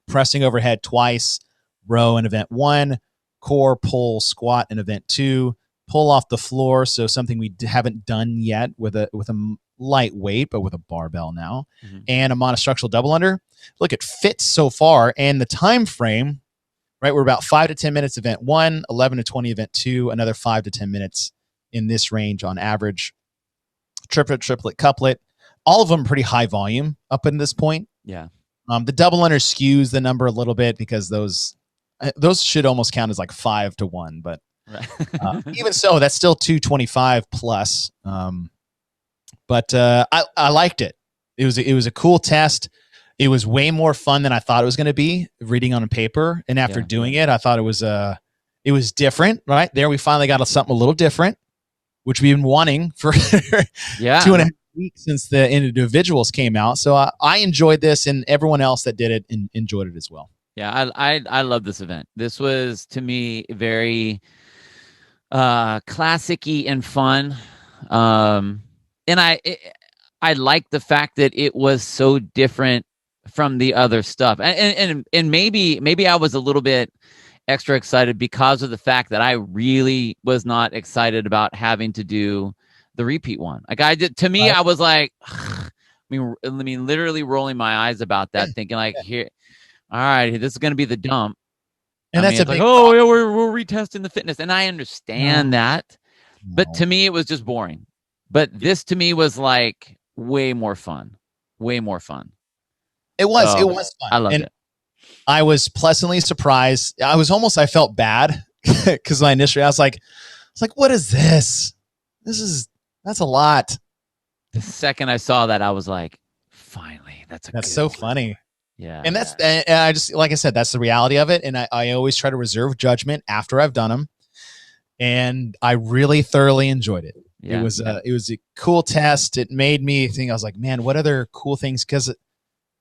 pressing overhead twice, row in event 1, core, pull, squat in event 2, pull off the floor. So something we haven't done yet with a lightweight, but with a barbell now, and a monostructural double under. Look, it fits so far, and the time frame. Right, we're about 5 to 10 minutes event 1, 11 to 20 event 2, another 5 to 10 minutes in this range on average. Triplet, couplet, all of them pretty high volume up in this point. Yeah. The double under skews the number a little bit because those should almost count as like 5 to 1, but even so, that's still 225 plus. But I liked it. It was a cool test. It was way more fun than I thought it was going to be reading on a paper. And after doing it, I thought it was different, right? There we finally got something a little different, which we've been wanting for 2.5 weeks since the individuals came out. So I enjoyed this, and everyone else that did it enjoyed it as well. Yeah, I love this event. This was, to me, very classic-y and fun. And I like the fact that it was so different from the other stuff, and maybe I was a little bit extra excited because of the fact that I really was not excited about having to do the repeat one. Like I did, to me, I was like, I mean, literally rolling my eyes about that, thinking like, here, all right, this is going to be the dump. And that's like, oh yeah, we're retesting the fitness, and I understand that, but to me, it was just boring. But this to me was like way more fun. It was fun. I loved it. I was pleasantly surprised. I felt bad because I was like, what is this? That's a lot. The second I saw that, I was like, finally, that's so funny. Yeah. And and I just, like I said, that's the reality of it. And I always try to reserve judgment after I've done them. And I really thoroughly enjoyed it. Yeah. It was a cool test. It made me think, I was like, man, what other cool things? Because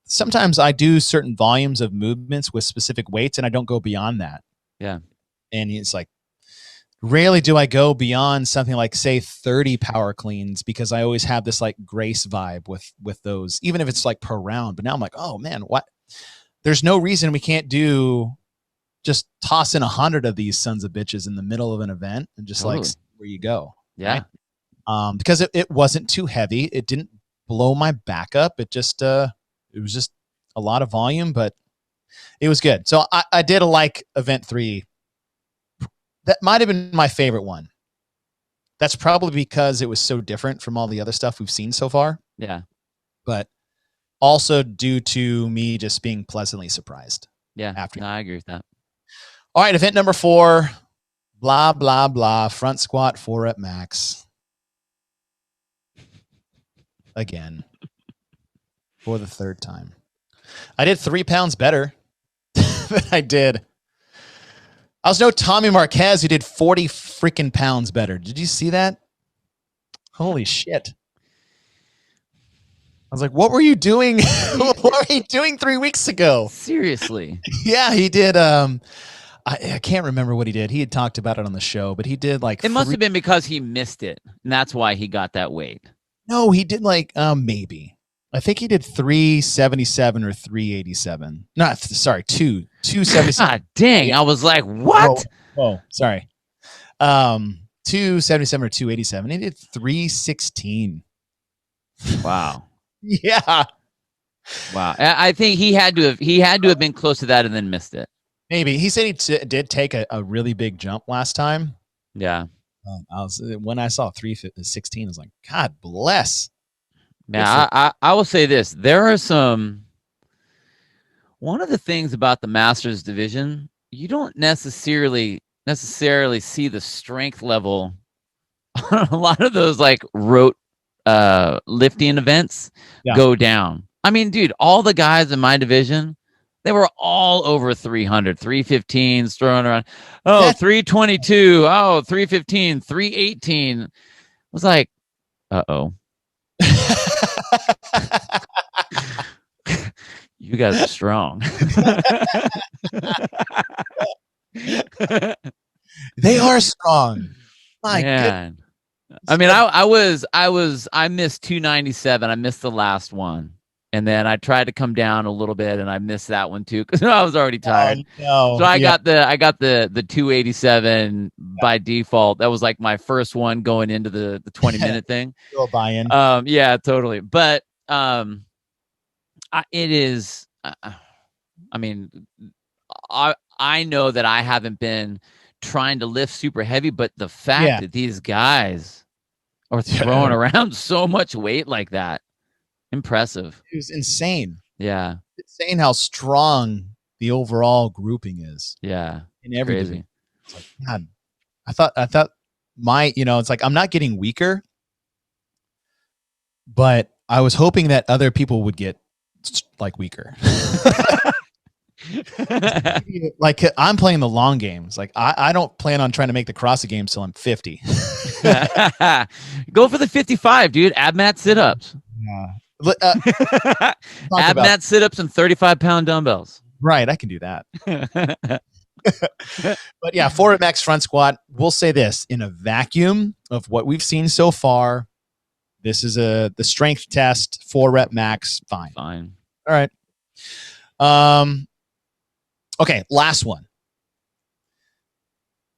sometimes I do certain volumes of movements with specific weights and I don't go beyond that. Yeah. And it's like, rarely do I go beyond something like, say, 30 power cleans, because I always have this like grace vibe with those, even if it's like per round. But now I'm like, oh man, what? There's no reason we can't just toss in 100 of these sons of bitches in the middle of an event and just like where you go. Yeah. Right? Because it wasn't too heavy. It didn't blow my back up. It was just a lot of volume, but it was good. So I did like event 3. That might have been my favorite one. That's probably because it was so different from all the other stuff we've seen so far. Yeah. But also due to me just being pleasantly surprised. Yeah. I agree with that. All right. Event number 4, blah, blah, blah. Front squat 4 rep max. Again. For the 3rd time. I did 3 pounds better than I did. I was no Tommy Marquez who did 40 freaking pounds better. Did you see that? Holy shit. I was like, what were you doing? What were you doing 3 weeks ago? Seriously. Yeah, he did. I can't remember what he did. He had talked about it on the show, but he did like. It must have been because he missed it. And that's why he got that weight. No, he did like maybe. I think he did 377 or 387. Not sorry, 277. God dang! I was like, what? Oh, sorry. 277 or 287. He did 316. Wow. Yeah. Wow. I think he had to have been close to that and then missed it. Maybe he said he did take a really big jump last time. Yeah. When I saw 316, I was like, God bless. Now I will say this: there are some. One of the things about the Masters division, you don't necessarily see the strength level on a lot of those like rote lifting events go down. I mean, dude, all the guys in my division, they were all over 300, 315s throwing around. Oh, 322. Oh, 315, 318. I was like, uh-oh. You guys are strong. They are strong. My Man. I mean, I missed 297. I missed the last one. And then I tried to come down a little bit and I missed that one too because I was already tired. No. So I got the 287 by default. That was like my first one going into the 20-minute thing. Still buy-in. Yeah, totally. But it is I mean, I know that I haven't been trying to lift super heavy, but the fact that these guys are throwing around so much weight like that, impressive. It was insane. Yeah. Insane how strong the overall grouping is. Yeah. In every division. It's like, God, I thought my, it's like I'm not getting weaker, but I was hoping that other people would get like weaker. Like I'm playing the long games. Like I don't plan on trying to make the CrossFit Games till I'm 50. Go for the 55, dude. Ab mat sit-ups. Ab mat sit-ups and 35-pound dumbbells. Right, I can do that. But yeah, 4 rep max front squat. We'll say this in a vacuum of what we've seen so far. This is the strength test. 4 rep max. Fine. All right. Okay, last one.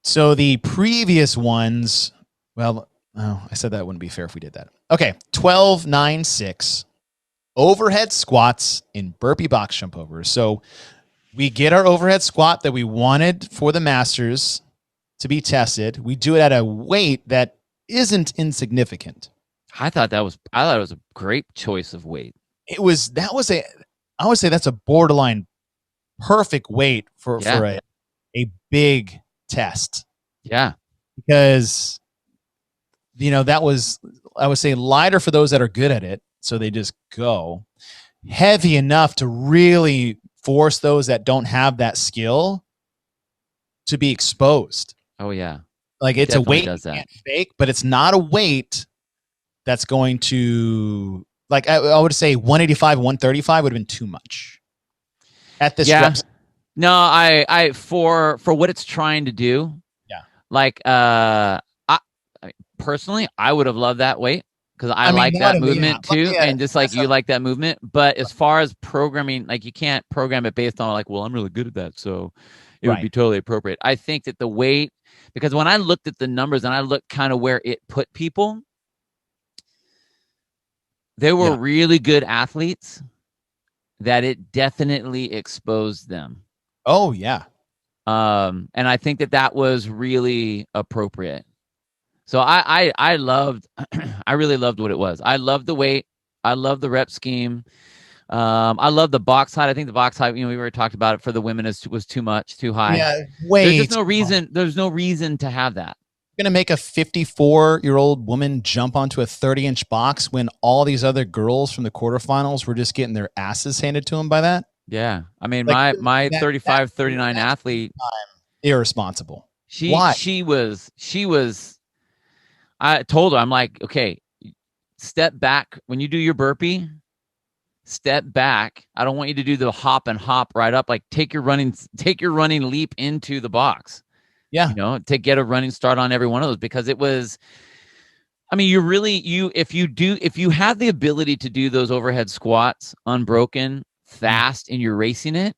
So the previous ones, well, I said that wouldn't be fair if we did that. Okay, 12, 9, 6, overhead squats in burpee box jump overs. So we get our overhead squat that we wanted for the Masters to be tested. We do it at a weight that isn't insignificant. I thought it was a great choice of weight. I would say that's a borderline perfect weight for a big test. Yeah. Because, that was, I would say, lighter for those that are good at it. So they just go heavy enough to really force those that don't have that skill to be exposed. Oh, yeah. Like it's definitely a weight you can't fake, but it's not a weight that's going to, like, I would say 185, 135 would have been too much. At this reps. No, I for what it's trying to do. Yeah. Like I personally, I would have loved that weight because I like that movement too, and just like you like that movement. But as far as programming, like you can't program it based on like, well, I'm really good at that, so it would be totally appropriate. I think that the weight, because when I looked at the numbers and I looked kind of where it put people, they were really good athletes. That it definitely exposed them. Oh yeah. And I think that was really appropriate. So I loved, I really loved what it was. I loved the weight. I loved the rep scheme. I love the box height. I think the box height, we already talked about it for the women was too much, too high. Yeah, there's no reason to have that. Going to make a 54-year-old woman jump onto a 30-inch box when all these other girls from the quarterfinals were just getting their asses handed to them by that? Yeah. I mean, like, my 35, 39 athlete. Irresponsible. Why? She was, I told her, I'm like, okay, step back. When you do your burpee, step back. I don't want you to do the hop and hop right up. Like take your running leap into the box. Yeah. To get a running start on every one of those, because it was, I mean, if you have the ability to do those overhead squats unbroken fast and you're racing it,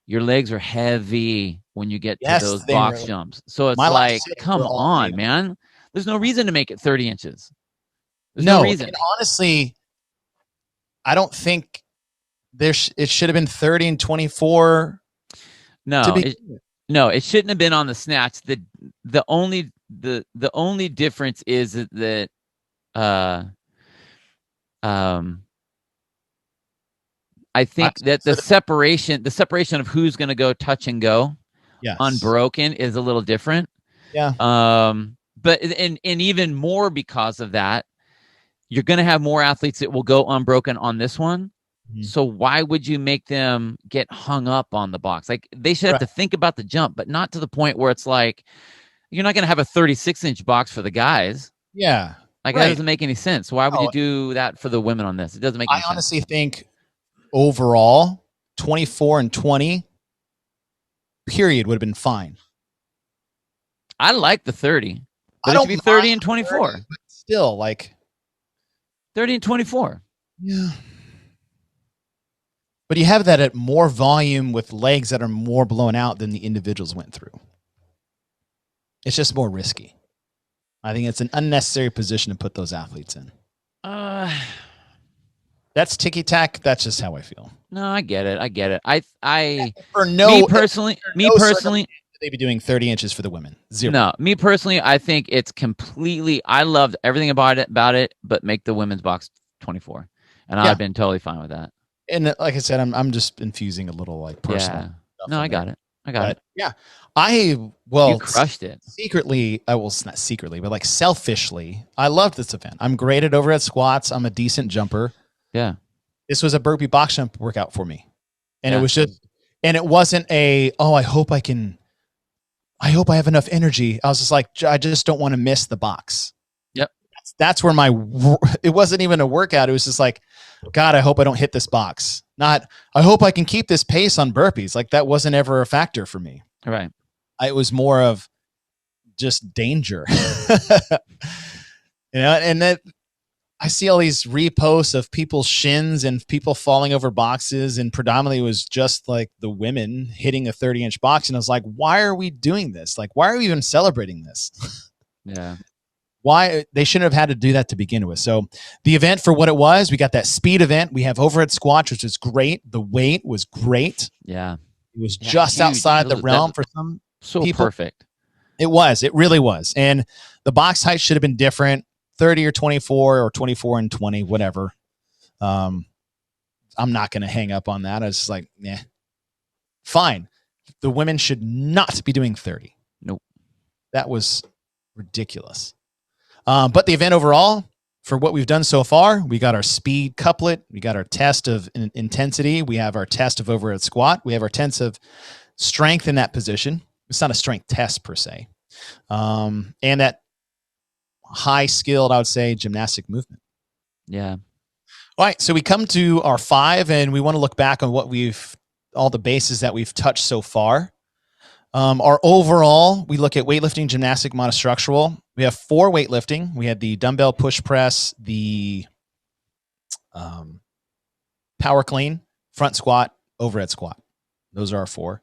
your legs are heavy when you get to those box jumps. So it's like, come on, man. There's no reason to make it 30 inches. There's no reason. And honestly, I don't think it should have been 30 and 24. No, it shouldn't have been on the snatch. The only difference is that I think that the separation of who's going to go touch and go unbroken is a little different. Yeah. But and even more because of that, you're going to have more athletes that will go unbroken on this one. Mm-hmm. So why would you make them get hung up on the box? Like, they should have to think about the jump, but not to the point where it's like, you're not going to have a 36-inch box for the guys. Yeah. Like, that doesn't make any sense. Why would you do that for the women on this? It doesn't make any sense. I honestly think overall 24 and 20 period would have been fine. I like the 30. But it should be 30 and 24. 30, but still, like 30 and 24. Yeah. But you have that at more volume with legs that are more blown out than the individuals went through. It's just more risky. I think it's an unnecessary position to put those athletes in. That's ticky-tack. That's just how I feel. No, I get it. Me personally, they'd be doing 30 inches for the women. Zero. No, me personally, I think it's completely. I loved everything about it, but make the women's box 24, and I've been totally fine with that. And like I said, I'm just infusing a little like personal. Yeah. No, I got it. Yeah, you crushed it. Secretly, it's not secretly, but like selfishly, I loved this event. I'm great at overhead squats. I'm a decent jumper. Yeah. This was a burpee box jump workout for me. And it was just, and it wasn't I hope I have enough energy. I was just like, I just don't want to miss the box. Yep. That's where it wasn't even a workout. It was just like, God, I hope I don't hit this box. Not, I hope I can keep this pace on burpees. Like, that wasn't ever a factor for me. Right. It was more of just danger. And that, I see all these reposts of people's shins and people falling over boxes, and predominantly it was just like the women hitting a 30-inch box. And I was like, why are we doing this? Like, why are we even celebrating this? Yeah. Why? They shouldn't have had to do that to begin with. So the event, for what it was, we got that speed event. We have overhead squats, which is great. The weight was great. Yeah. It was just outside the realm for some people. Perfect. It was. It really was. And the box height should have been different. 30 or 24 or 24 and 20, whatever. I'm not going to hang up on that. I was just like, nah, fine. The women should not be doing 30. Nope. That was ridiculous. But the event overall, for what we've done so far, we got our speed couplet. We got our test of intensity. We have our test of overhead squat. We have our test of strength in that position. It's not a strength test per se. And that high skilled, I would say, gymnastic movement. Yeah. All right. So we come to our 5, and we want to look back on all the bases that we've touched so far. Our overall, we look at weightlifting, gymnastic, monostructural. We have 4 weightlifting. We had the dumbbell push press, the power clean, front squat, overhead squat. Those are our 4.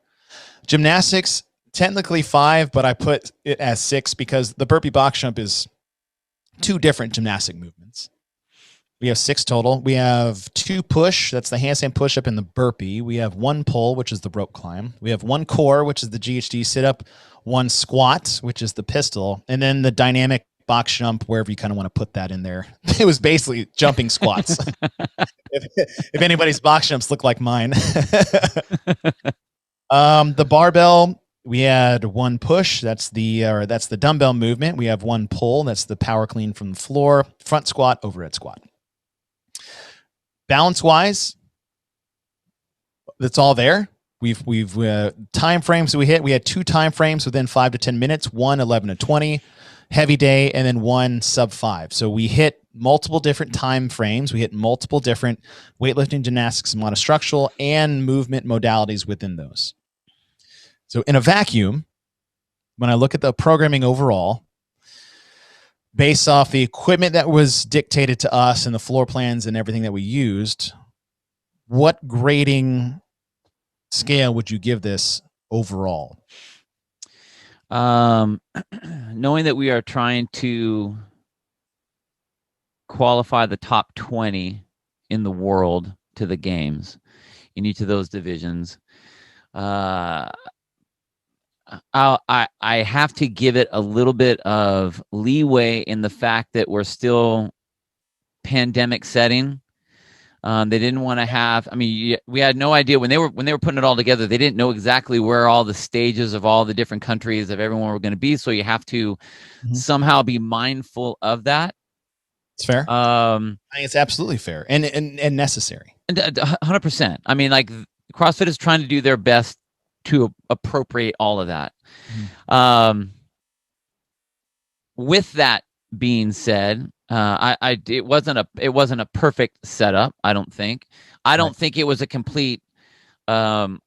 Gymnastics, technically 5, but I put it as 6 because the burpee box jump is 2 different gymnastic movements. We have 6 total. We have 2 push. That's the handstand push-up and the burpee. We have 1 pull, which is the rope climb. We have 1 core, which is the GHD sit-up. 1 squat, which is the pistol. And then the dynamic box jump, wherever you kind of want to put that in there. It was basically jumping squats. if anybody's box jumps look like mine. The barbell, we had 1 push. That's the dumbbell movement. We have 1 pull. That's the power clean from the floor. Front squat, overhead squat. Balance wise, that's all there. We've time frames we hit. We had 2 time frames within 5 to 10 minutes. 1 11 to 20, heavy day, and then 1 sub 5. So we hit multiple different time frames. We hit multiple different weightlifting, gymnastics, monostructural, and movement modalities within those. So in a vacuum, when I look at the programming overall, based off the equipment that was dictated to us and the floor plans and everything that we used, what grading scale would you give this overall? Knowing that we are trying to qualify the top 20 in the world to the games, in each of those divisions. I have to give it a little bit of leeway in the fact that we're still pandemic setting. They didn't want to have. I mean, we had no idea when they were putting it all together. They didn't know exactly where all the stages of all the different countries of everyone were going to be. So you have to somehow be mindful of that. It's fair. I think it's absolutely fair and necessary. 100%. I mean, like CrossFit is trying to do their best to appropriate all of that. With that being said, it wasn't a perfect setup. I don't think. I don't think it was a complete. I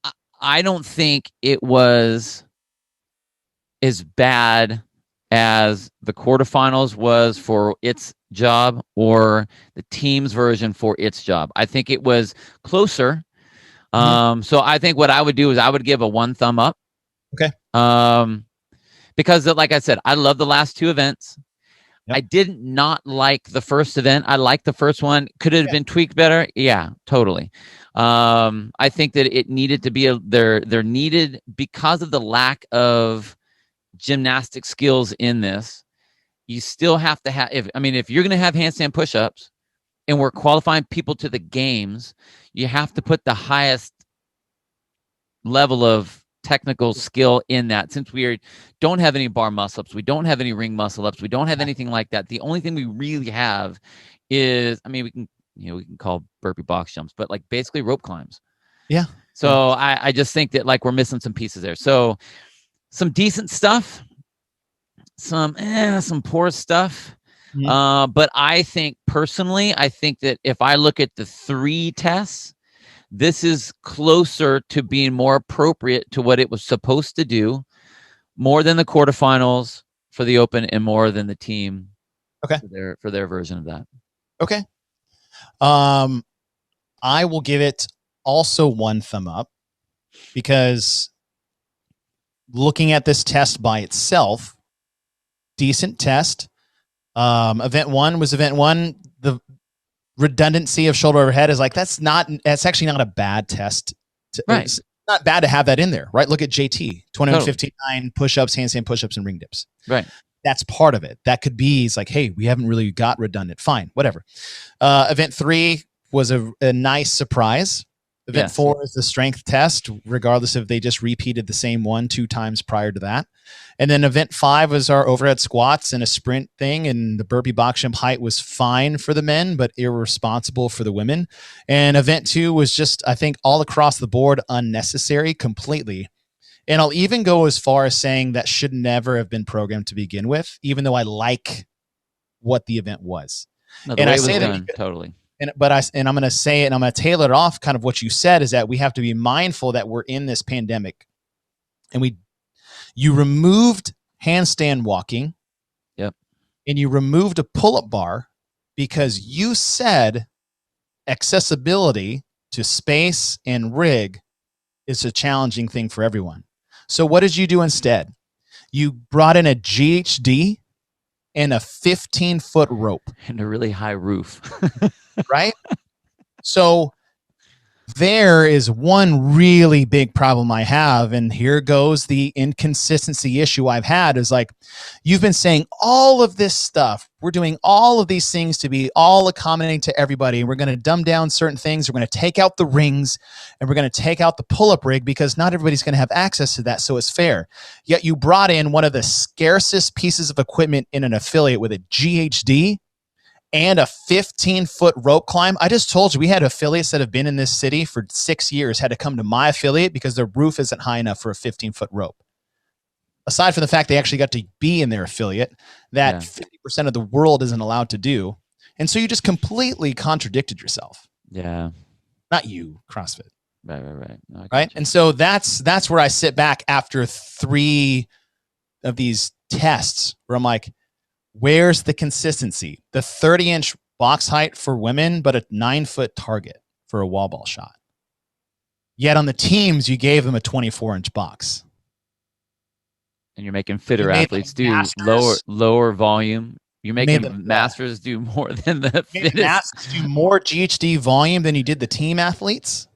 don't think it was as bad as the quarterfinals was for its job or the team's version for its job. I think it was closer. So I think what I would do is I would give a 1 thumb up. Okay. Because like I said, I love the last 2 events. Yep. I did not like the first event. I liked the first one. Could it have been tweaked better? Yeah, totally. I think that it needed to be there needed, because of the lack of gymnastic skills in this, you still have to have, if you're going to have handstand push-ups and we're qualifying people to the games, you have to put the highest level of technical skill in that. Since we don't have any bar muscle ups, we don't have any ring muscle ups, we don't have anything like that. The only thing we really have is, we can call burpee box jumps, but like basically rope climbs. Yeah. So I just think that like we're missing some pieces there. So some decent stuff, some poor stuff. But I think personally, that if I look at the 3 tests, this is closer to being more appropriate to what it was supposed to do, more than the quarterfinals for the Open and more than the team for their version of that. Okay. I will give it also 1 thumb up, because looking at this test by itself, decent test. Event 1 was event 1. The redundancy of shoulder overhead is like, that's actually not a bad test. It's not bad to have that in there, right? Look at JT, 2159 push-ups, handstand push-ups, and ring dips. Right. That's part of it. That could be, it's like, hey, we haven't really got redundant. Fine, whatever. Event 3 was a nice surprise. Event 4 is the strength test, regardless if they just repeated the same one 2 times prior to that. And then event 5 was our overhead squats and a sprint thing, and the burpee box jump height was fine for the men, but irresponsible for the women. And event 2 was just, I think, all across the board unnecessary completely. And I'll even go as far as saying that should never have been programmed to begin with, even though I like what the event was. No, the way it was done, totally. I'm going to say it, and I'm going to tailor it off kind of what you said, is that we have to be mindful that we're in this pandemic, and you removed handstand walking. Yep. And you removed a pull-up bar because you said accessibility to space and rig is a challenging thing for everyone. So what did you do instead? You brought in a GHD and a 15-foot rope. And a really high roof. Right? So there is one really big problem I have, and here goes the inconsistency issue I've had, is like, you've been saying all of this stuff. We're doing all of these things to be all accommodating to everybody. We're going to dumb down certain things. We're going to take out the rings, and we're going to take out the pull-up rig because not everybody's going to have access to that, so it's fair. Yet you brought in one of the scarcest pieces of equipment in an affiliate with a GHD and a 15-foot rope climb. I just told you, we had affiliates that have been in this city for 6 years had to come to my affiliate because their roof isn't high enough for a 15-foot rope. Aside from the fact they actually got to be in their affiliate, that 50% of the world isn't allowed to do. And so you just completely contradicted yourself. Yeah. Not you, CrossFit. Right. No, right? And so that's where I sit back after 3 of these tests where I'm like, where's the consistency? The 30-inch box height for women, but a 9-foot target for a wall ball shot. Yet on the teams, you gave them a 24-inch box. And you're making fitter athletes do lower volume. You're making masters do more than the fittest. Masters do more GHD volume than you did the team athletes.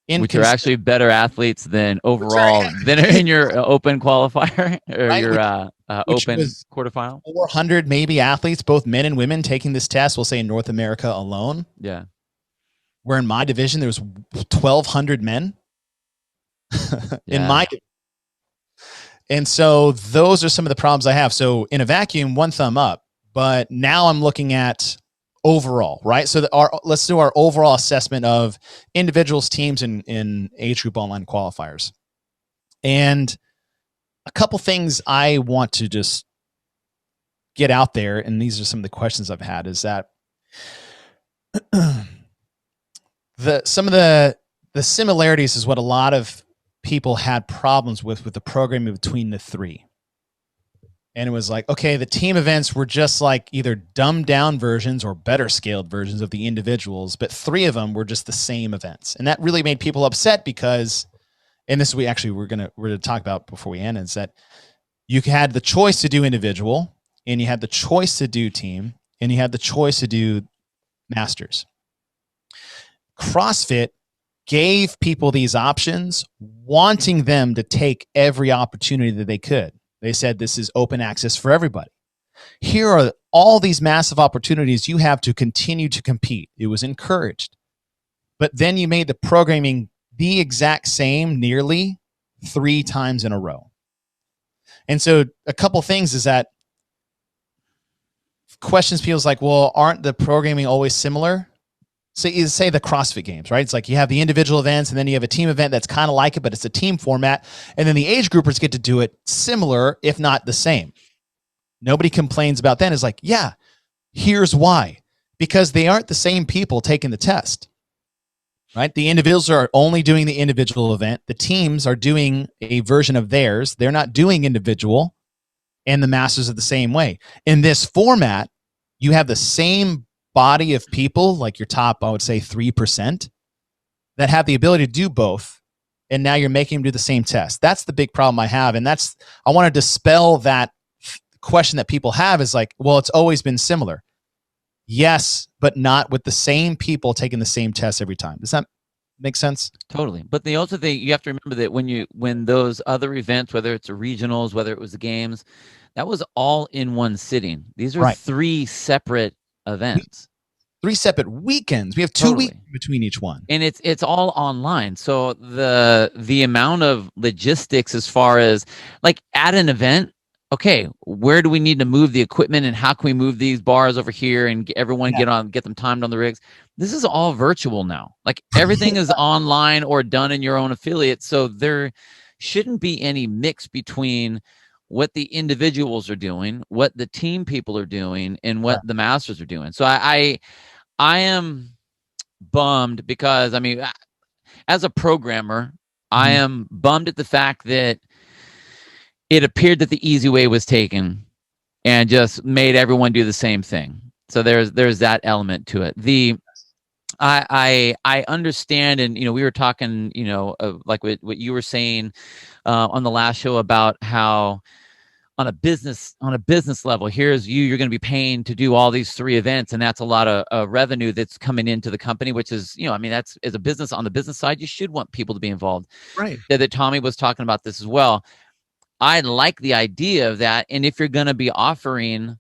which are actually better athletes than overall than in your open qualifier or right? your open quarterfinal. 400 maybe athletes, both men and women, taking this test. We'll say in North America alone. Yeah. Where in my division there was 1,200 men in my division. And so those are some of the problems I have. So in a vacuum, 1 thumb up. But now I'm looking at overall, right? So let's do our overall assessment of individuals, teams, in age group online qualifiers. And a couple things I want to just get out there, and these are some of the questions I've had, is that some of the similarities is what a lot of people had problems with the programming between the three. And it was like, okay, the team events were just like either dumbed down versions or better scaled versions of the individuals, but 3 of them were just the same events. And that really made people upset because, and this we're going to talk about before we end, is that you had the choice to do individual, and you had the choice to do team, and you had the choice to do masters. CrossFit gave people these options, wanting them to take every opportunity that they could. They said this is open access for everybody. Here are all these massive opportunities you have to continue to compete. It was encouraged. But then you made the programming the exact same nearly 3 times in a row. And so a couple things is that questions people's like, well, aren't the programming always similar? So you say the CrossFit Games, right? It's like you have the individual events and then you have a team event that's kind of like it, but it's a team format. And then the age groupers get to do it similar, if not the same. Nobody complains about that. It's like, yeah, here's why. Because they aren't the same people taking the test, right? The individuals are only doing the individual event. The teams are doing a version of theirs. They're not doing individual, and the masters are the same way. In this format, you have the same body of people, like your top, I would say 3%, that have the ability to do both. And now you're making them do the same test. That's the big problem I have. And I want to dispel that question that people have, is like, well, it's always been similar. Yes, but not with the same people taking the same test every time. Does that make sense? Totally. But the also thing you have to remember that when those other events, whether it's the regionals, whether it was the games, that was all in one sitting. These are 3 separate events, 3 separate weekends. We have 2 weeks between each one, and it's all online. So the amount of logistics as far as like at an event, okay, where do we need to move the equipment, and how can we move these bars over here and get everyone get them timed on the rigs? This is all virtual now. Like everything is online or done in your own affiliate. So there shouldn't be any mix between what the individuals are doing, what the team people are doing, and what the masters are doing. So I am bummed because, I mean, as a programmer, I am bummed at the fact that it appeared that the easy way was taken and just made everyone do the same thing. So there's that element to it. I understand, and we were talking, like what you were saying on the last show about how on a business level, you're going to be paying to do all these 3 events, and that's a lot of revenue that's coming into the company, which is, I mean, that's, as a business, on the business side, you should want people to be involved. Right. That Tommy was talking about this as well. I like the idea of that. And if you're going to be offering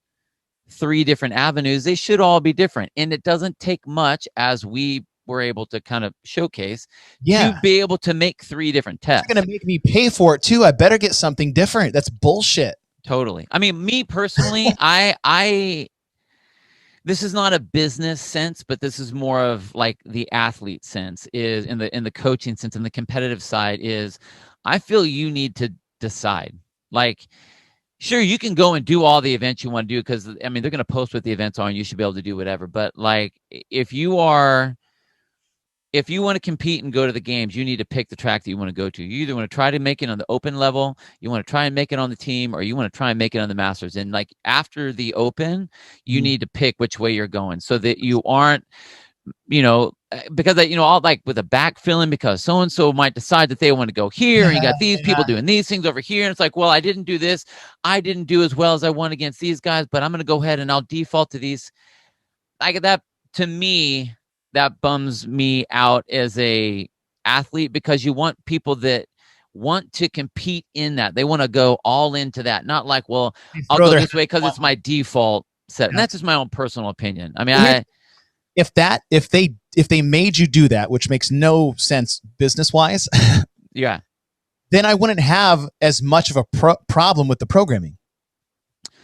3 different avenues, they should all be different. And it doesn't take much, as we were able to kind of showcase, to be able to make 3 different tests. You're going to make me pay for it too. I better get something different. That's bullshit. Totally. I mean, me personally, this is not a business sense, but this is more of like the athlete sense, is in the coaching sense, and the competitive side is, I feel you need to decide. Like, sure, you can go and do all the events you want to do, because I mean, they're going to post what the events are and you should be able to do whatever. But like, if you want to compete and go to the games, you need to pick the track that you want to go to. You either want to try to make it on the open level, you want to try and make it on the team, or you want to try and make it on the masters. And like after the open, you need to pick which way you're going, so that you aren't, because all like with a backfilling, because so-and-so might decide that they want to go here, and you got these people doing these things over here. And it's like, well, I didn't do this. I didn't do as well as I want against these guys, but I'm going to go ahead and I'll default to these. Like that, to me, that bums me out as a athlete because you want people that want to compete in that. They want to go all into that. Not like, well, I'll go this way because it's my default set. And that's just my own personal opinion. I mean, if they made you do that, which makes no sense business wise, yeah, then I wouldn't have as much of a problem with the programming,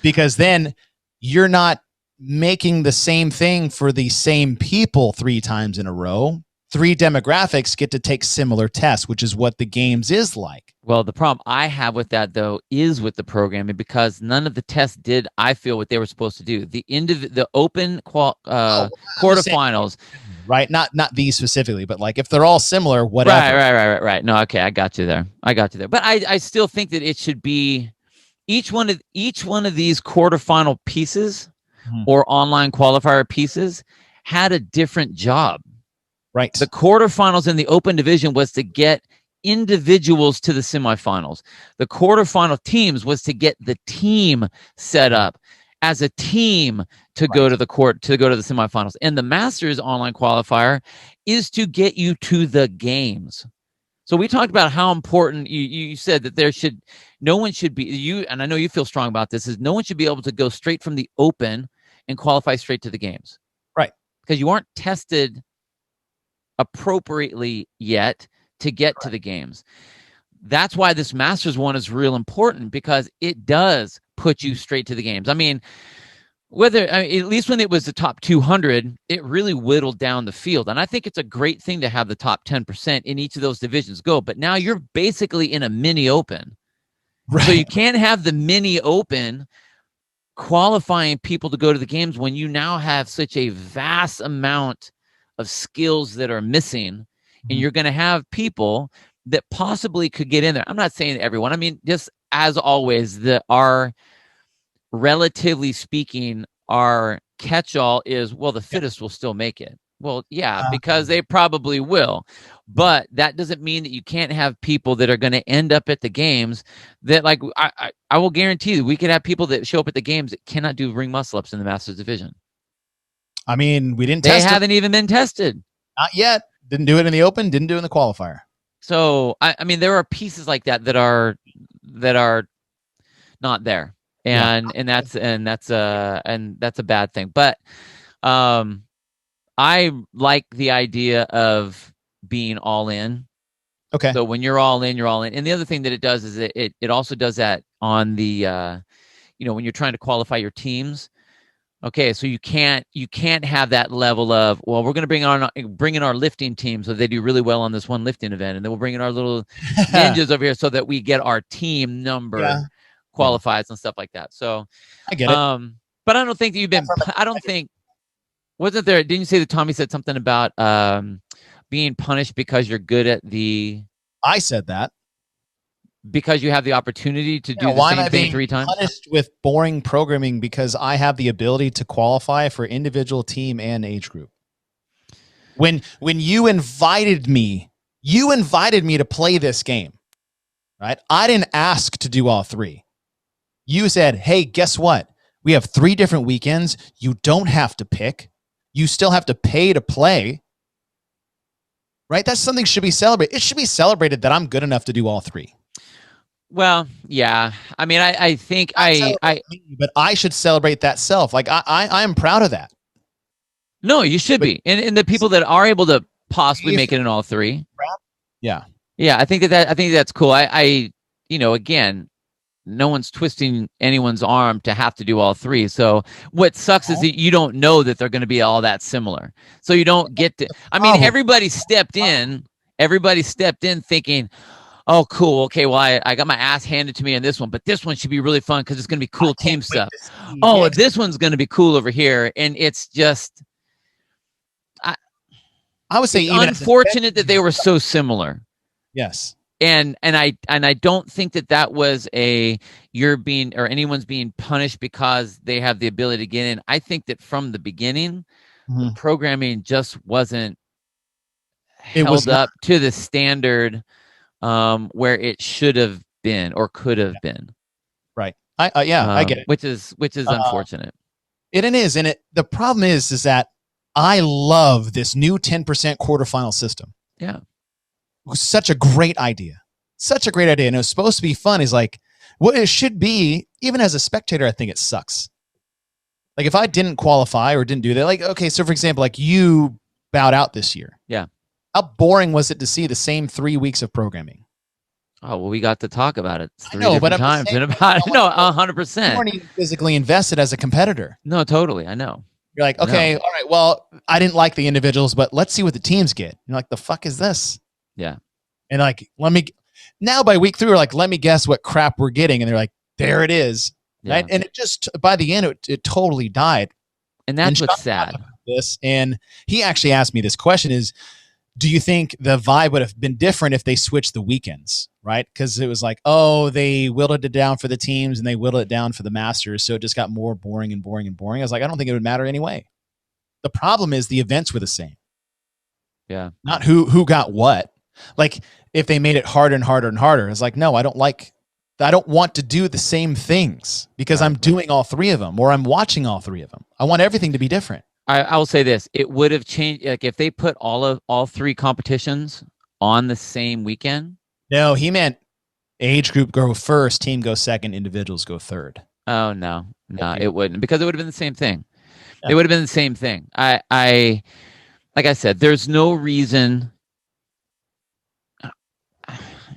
because then you're not making the same thing for the same people 3 times in a row. 3 demographics get to take similar tests, which is what the games is like. Well, the problem I have with that, though, is with the programming, because none of the tests did, I feel, what they were supposed to do. The open quarterfinals, right? Not these specifically, but like if they're all similar, whatever. Right. No, okay, I got you there. But I still think that it should be each one of these quarterfinal pieces or online qualifier pieces had a different job. Right. The quarterfinals in the open division was to get individuals to the semifinals. The quarterfinal teams was to get the team set up as a team to go to the semifinals. And the Masters online qualifier is to get you to the games. So we talked about how important you said that no one should be, and I know you feel strong about this, is no one should be able to go straight from the open and qualify straight to the games. Right. Because you aren't tested appropriately yet to get to the games. That's why this Masters one is real important, because it does put you straight to the games. I mean, at least when it was the top 200, it really whittled down the field. And I think it's a great thing to have the top 10% in each of those divisions go. But now you're basically in a mini open. Right. So you can't have the mini open qualifying people to go to the games when you now have such a vast amount of skills that are missing, and you're going to have people that possibly could get in there. I'm not saying everyone. I mean, just as always, relatively speaking, our catch-all is, well, the fittest will still make it. Well, yeah, because they probably will. But that doesn't mean that you can't have people that are going to end up at the games that, like, I will guarantee you, we could have people that show up at the games that cannot do ring muscle-ups in the Masters division. I mean, we didn't test it. They haven't even been tested. Not yet. Didn't do it in the open, didn't do it in the qualifier. So, I mean, there are pieces like that are not there. And that's a bad thing. But I like the idea of being all in. Okay. So when you're all in, you're all in. And the other thing that it does is it also does that on the when you're trying to qualify your teams. Okay, so you can't have that level of, well, we're going to bring in our lifting team so they do really well on this one lifting event, and then we'll bring in our little ninjas over here so that we get our team number qualifies and stuff like that. So I get it. But I don't think that you've been. I don't think. Wasn't there? Didn't you say that Tommy said something about being punished because you're good at the? I said that. Because you have the opportunity to do the same thing 3 times? Punished with boring programming because I have the ability to qualify for individual, team, and age group. When you invited me to play this game, right? I didn't ask to do all 3. You said, hey, guess what? We have 3 different weekends. You don't have to pick. You still have to pay to play. Right? That's something should be celebrated. It should be celebrated that I'm good enough to do all 3. Well, yeah. I mean, I think but I should celebrate that self. Like I am proud of that. No, you should be. And the people that are able to possibly make it in all 3. Yeah. Yeah, I think that's cool. I again, no one's twisting anyone's arm to have to do all 3. So what sucks is that you don't know that they're going to be all that similar. So you don't get to. I mean, everybody stepped in thinking, oh, cool. Okay, well, I got my ass handed to me in this one, but this one should be really fun because it's going to be cool team stuff. Oh, this one's going to be cool over here. And it's just, I would say, even unfortunate that they were so similar. Yes. And I don't think that was anyone's being punished because they have the ability to get in. I think that from the beginning, the programming just wasn't held up to the standard where it should have been or could have been. Right. I get it. Which is unfortunate. It is. And the problem is that I love this new 10% quarterfinal system. Yeah. was such a great idea. Such a great idea. And it was supposed to be fun. Is like, what it should be, even as a spectator, I think it sucks. Like if I didn't qualify or didn't do that, like, okay, so for example, like you bowed out this year. Yeah. How boring was it to see the same 3 weeks of programming? Oh, well, we got to talk about it three I know, different times. And about no, 100%. You weren't even physically invested as a competitor. No, totally. I know. You're like, okay, all right, well, I didn't like the individuals, but let's see what the teams get. You're like, the fuck is this? Yeah. And like, now by week 3, we're like, let me guess what crap we're getting. And they're like, there it is. Yeah. Right. And it just, by the end, it totally died. And that's what's sad. This, and he actually asked me this question is, do you think the vibe would have been different if they switched the weekends? Right. Because it was like, oh, they whittled it down for the teams and they whittled it down for the masters. So it just got more boring and boring and boring. I was like, I don't think it would matter anyway. The problem is the events were the same. Yeah. Not who got what. Like if they made it harder and harder and harder, it's like, no, I don't want to do the same things because I'm doing all 3 of them or I'm watching all 3 of them. I want everything to be different. I will say this. It would have changed. Like if they put all 3 competitions on the same weekend. No, he meant age group go first, team go second, individuals go third. Oh, no, it wouldn't, because it would have been the same thing. Yeah. It would have been the same thing. I like I said, there's no reason,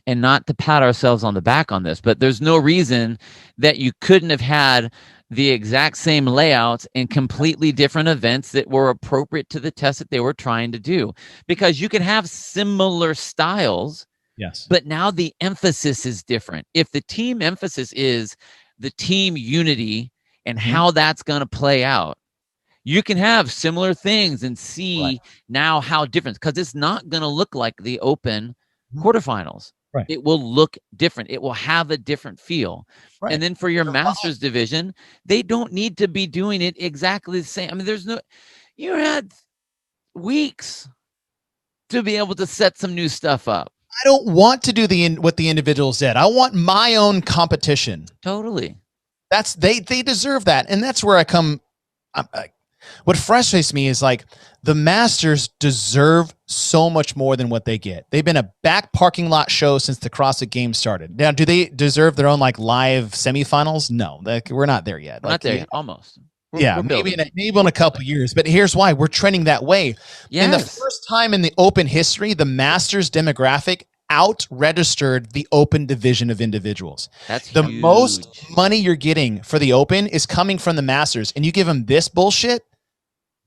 and not to pat ourselves on the back on this, but there's no reason that you couldn't have had the exact same layouts and completely different events that were appropriate to the test that they were trying to do. Because you can have similar styles, yes, but now the emphasis is different. If the team emphasis is the team unity and how that's going to play out, you can have similar things and see now how different, because it's not going to look like the open quarterfinals. Right. It will look different. It will have a different feel. Right. And then for your Masters division, they don't need to be doing it exactly the same. I mean, you had weeks to be able to set some new stuff up. I don't want to do what the individuals did. I want my own competition. Totally. They deserve that. And that's where I come. What frustrates me is like the Masters deserve so much more than what they get. They've been a back parking lot show since the CrossFit Games started. Now, do they deserve their own like live semifinals? No, we're not there yet. We're not there yet. Almost. We're maybe in a couple years. But here's why we're trending that way. Yes. In the first time in the Open history, the Masters demographic out-registered the Open division of individuals. That's the huge. Most money you're getting for the Open is coming from the Masters, and you give them this bullshit.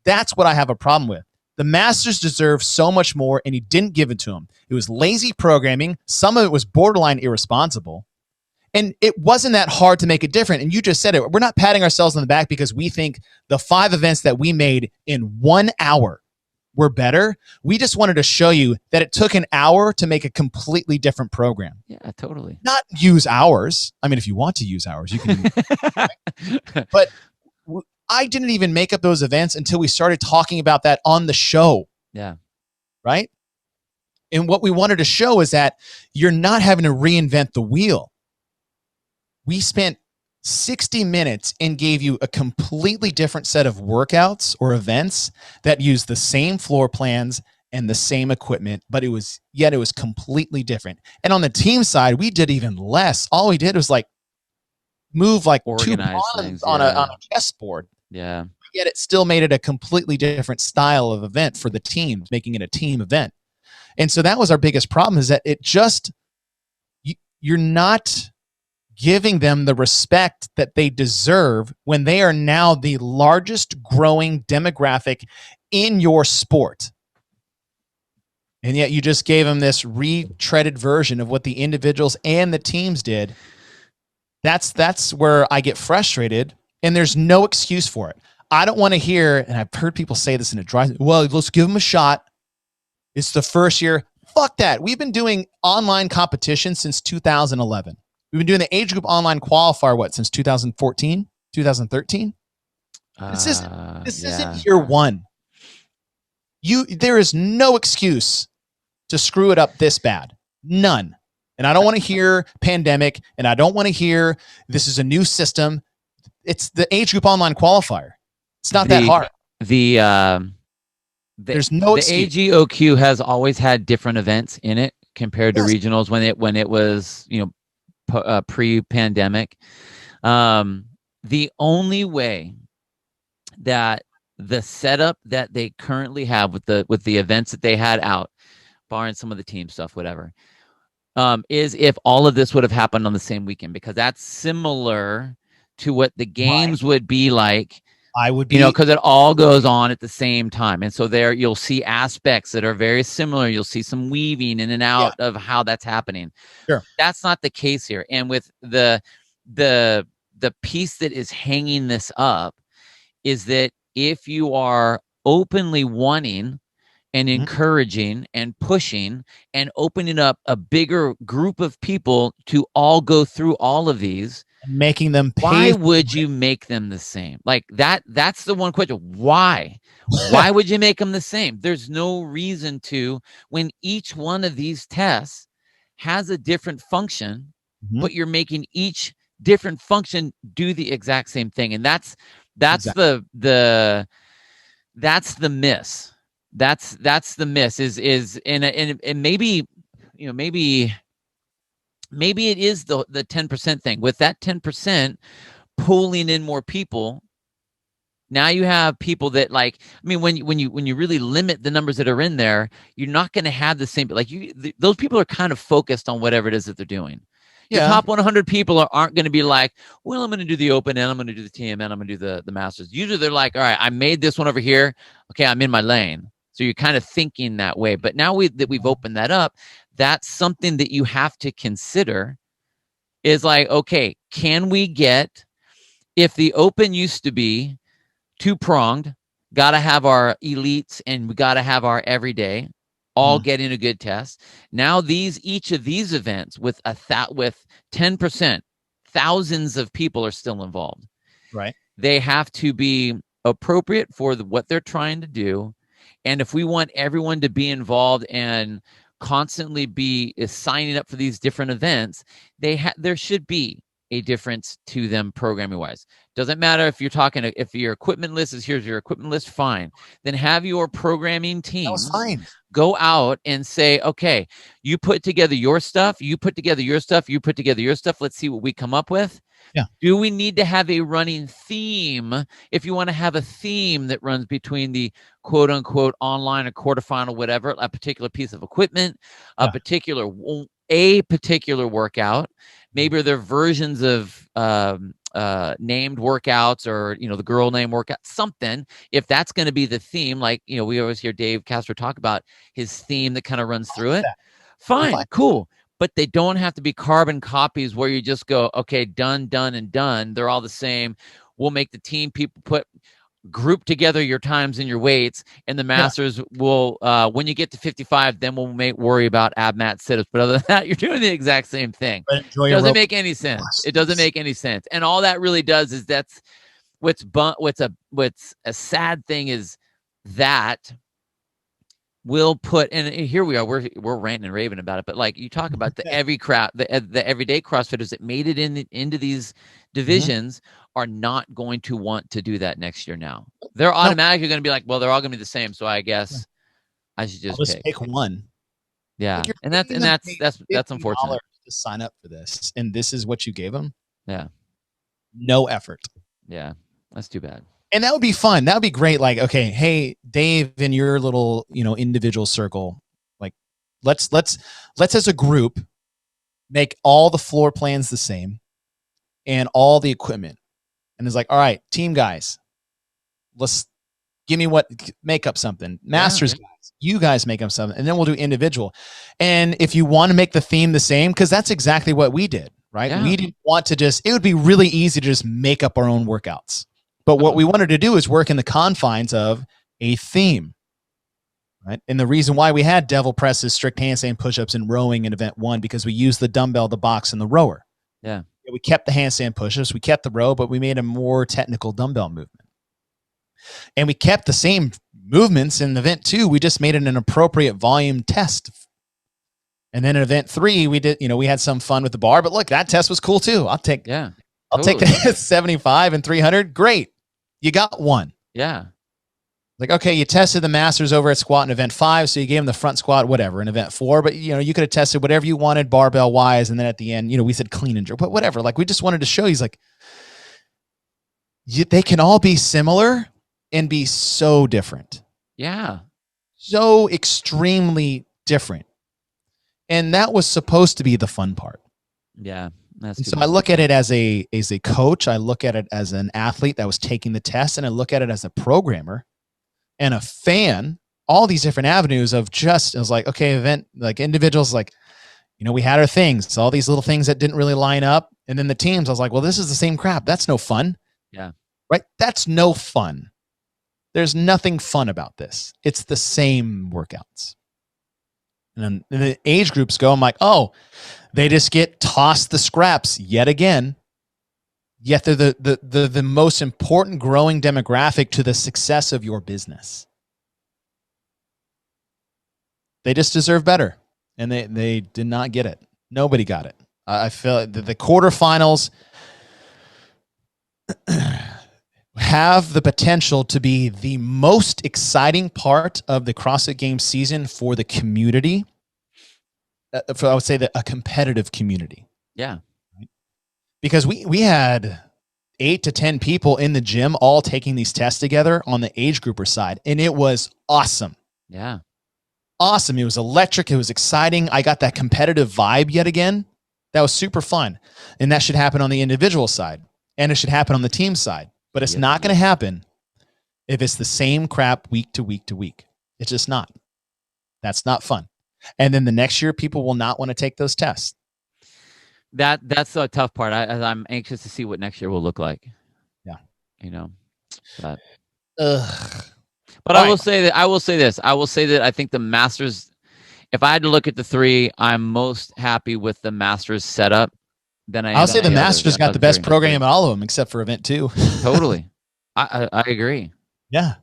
That's what I have a problem with. The Masters deserve so much more, and you didn't give it to them. It was lazy programming. Some of it was borderline irresponsible. And it wasn't that hard to make it different. And you just said it. We're not patting ourselves on the back because we think the 5 events that we made in 1 hour were better. We just wanted to show you that it took an hour to make a completely different program. Yeah, totally. Not use hours. I mean, if you want to use hours, you can. But I didn't even make up those events until we started talking about that on the show. Yeah. Right? And what we wanted to show is that you're not having to reinvent the wheel. We spent 60 minutes and gave you a completely different set of workouts or events that use the same floor plans and the same equipment, but it was completely different. And on the team side, we did even less. All we did was like move like organize 2 things on a chessboard. Yeah. Yet it still made it a completely different style of event for the teams, making it a team event. And so that was our biggest problem, is that it just, you're not giving them the respect that they deserve when they are now the largest growing demographic in your sport. And yet you just gave them this retreaded version of what the individuals and the teams did. That's where I get frustrated, and there's no excuse for it. I don't want to hear, and I've heard people say this, and it drives me, well, let's give them a shot. It's the first year. Fuck that. We've been doing online competition since 2011. We've been doing the age group online qualifier, since 2014, 2013? This isn't year 1. There is no excuse to screw it up this bad. None. And I don't want to hear pandemic, and I don't want to hear this is a new system. It's the age group online qualifier. It's not that hard. There's no excuse. The AGOQ has always had different events in it compared to regionals when it was, you know, pre-pandemic. The only way that the setup that they currently have with the events that they had out, barring some of the team stuff, whatever, is if all of this would have happened on the same weekend, because that's similar to what the games would be like. I would be, you know, because it all goes on at the same time. And so there you'll see aspects that are very similar. You'll see some weaving in and out of how that's happening. Sure. That's not the case here. And with the piece that is hanging this up is that if you are openly wanting and encouraging and pushing and opening up a bigger group of people to all go through all of these, making them pay, why would you make them the same? Like that's the one question. Why would you make them the same? There's no reason to, when each one of these tests has a different function, but you're making each different function do the exact same thing. And that's exactly. That's the miss. That's the miss is and maybe, you know, maybe it is the 10% thing. With that 10% pulling in more people, now you have people that, like, I mean, when you really limit the numbers that are in there, you're not going to have the same, like, those people are kind of focused on whatever it is that they're doing. Your top 100 people aren't going to be like, well, I'm going to do the open and I'm going to do the TM and I'm going to do the masters. Usually they're like, all right, I made this one over here. Okay, I'm in my lane. So you're kind of thinking that way. But now that we've opened that up, that's something that you have to consider, is like, okay, can we get, if the open used to be two-pronged, got to have our elites and we got to have our everyday, all getting a good test. Now each of these events with 10%, thousands of people are still involved. Right. They have to be appropriate for what they're trying to do. And if we want everyone to be involved and constantly be signing up for these different events, there should be a difference to them programming wise. Doesn't matter if you're talking, if your equipment list is, here's your equipment list, fine. Then have your programming teams go out and say, okay, you put together your stuff, you put together your stuff, you put together your stuff. Let's see what we come up with. Yeah. Do we need to have a running theme? If you want to have a theme that runs between the quote unquote online or quarterfinal, whatever, a particular piece of equipment, a particular workout, maybe they're versions of named workouts, or, you know, the girl name workout, something. If that's going to be the theme, like, you know, we always hear Dave Castro talk about his theme that kind of runs through it. Fine, cool. But they don't have to be carbon copies where you just go, okay, done, and done. They're all the same. We'll make the team people group together your times and your weights, and the masters will, when you get to 55, then we'll worry about ab mat sit-ups. But other than that, you're doing the exact same thing. It doesn't make any sense. It doesn't make any sense. And all that really does is, that's what's a sad thing, is that will put, and here we are, we're ranting and raving about it, but like you talk about the everyday CrossFitters that made it into these divisions are not going to want to do that next year. Now they're automatically going to be like, well, they're all going to be the same, so I guess I should just pick one. Yeah, like, and that's unfortunate to sign up for this, and this is what you gave them. Yeah, no effort. Yeah, that's too bad. And that would be fun. That would be great. Like, okay, hey, Dave, in your little, you know, individual circle, like, let's as a group make all the floor plans the same and all the equipment. And it's like, all right, team guys, let's make up something. Masters guys, you guys make up something, and then we'll do individual. And if you want to make the theme the same, because that's exactly what we did, right? Yeah. We didn't want to it would be really easy to just make up our own workouts. But what we wanted to do is work in the confines of a theme, right? And the reason why we had devil presses, strict handstand push-ups, and rowing in event 1, because we used the dumbbell, the box, and the rower. Yeah. We kept the handstand push-ups, we kept the row, but we made a more technical dumbbell movement. And we kept the same movements in event 2. We just made it an appropriate volume test. And then in event 3, we did, you know, we had some fun with the bar, but look, that test was cool too. I'll take the 75 and 300. Great. You got one. Yeah. Like, okay, you tested the masters over at squat in event 5, so you gave them the front squat, whatever, in event 4, but you could have tested whatever you wanted barbell wise, and then at the end, we said clean and jerk, but whatever. Like, we just wanted to show he's like, they can all be similar and be so different. Yeah. So extremely different. And that was supposed to be the fun part. Yeah. So I look at it as a coach, I look at it as an athlete that was taking the test, and I look at it as a programmer and a fan, all these different avenues of just, I was like, okay, event, like individuals, like, we had our things, all these little things that didn't really line up. And then the teams, I was like, well, this is the same crap. That's no fun. Yeah. Right. That's no fun. There's nothing fun about this. It's the same workouts. And then the age groups go, I'm like, oh, they just get tossed the scraps yet again. Yet they're the most important growing demographic to the success of your business. They just deserve better. And they did not get it. Nobody got it. I feel the quarterfinals have the potential to be the most exciting part of the CrossFit Games season for the community. I would say that a competitive community. Yeah. Because we had 8 to 10 people in the gym all taking these tests together on the age grouper side. And it was awesome. Yeah. Awesome. It was electric. It was exciting. I got that competitive vibe yet again. That was super fun. And that should happen on the individual side. And it should happen on the team side. But it's not going to happen if it's the same crap week to week to week. It's just not. That's not fun. And then the next year, people will not want to take those tests. That's a tough part. I'm anxious to see what next year will look like. Yeah. But All I will say this. I will say that I think the Masters, if I had to look at the 3, I'm most happy with the Masters setup. I'll say the Masters got the best program in all of them, except for event 2. Totally. I agree. Yeah.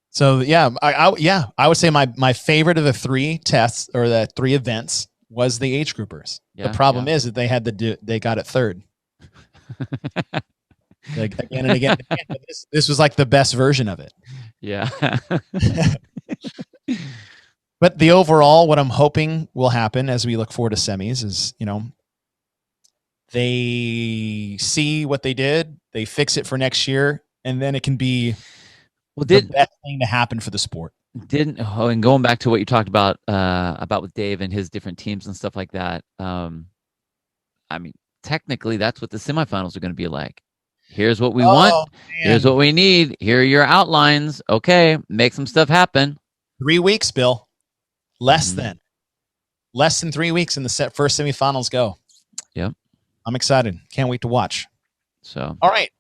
So yeah, I would say my favorite of the 3 tests or the 3 events was the age groupers. The problem is that they got it third. Like again and again. But this was like the best version of it. Yeah. But the overall, what I'm hoping will happen as we look forward to semis is, they see what they did, they fix it for next year, and then it can be the best thing to happen for the sport. And going back to what you talked about with Dave and his different teams and stuff like that. I mean, technically, that's what the semifinals are going to be like. Here's what we want. Man. Here's what we need. Here are your outlines. Okay, make some stuff happen. 3 weeks, Bill. Less than 3 weeks in the first semifinals go. Yep. I'm excited. Can't wait to watch. So, all right.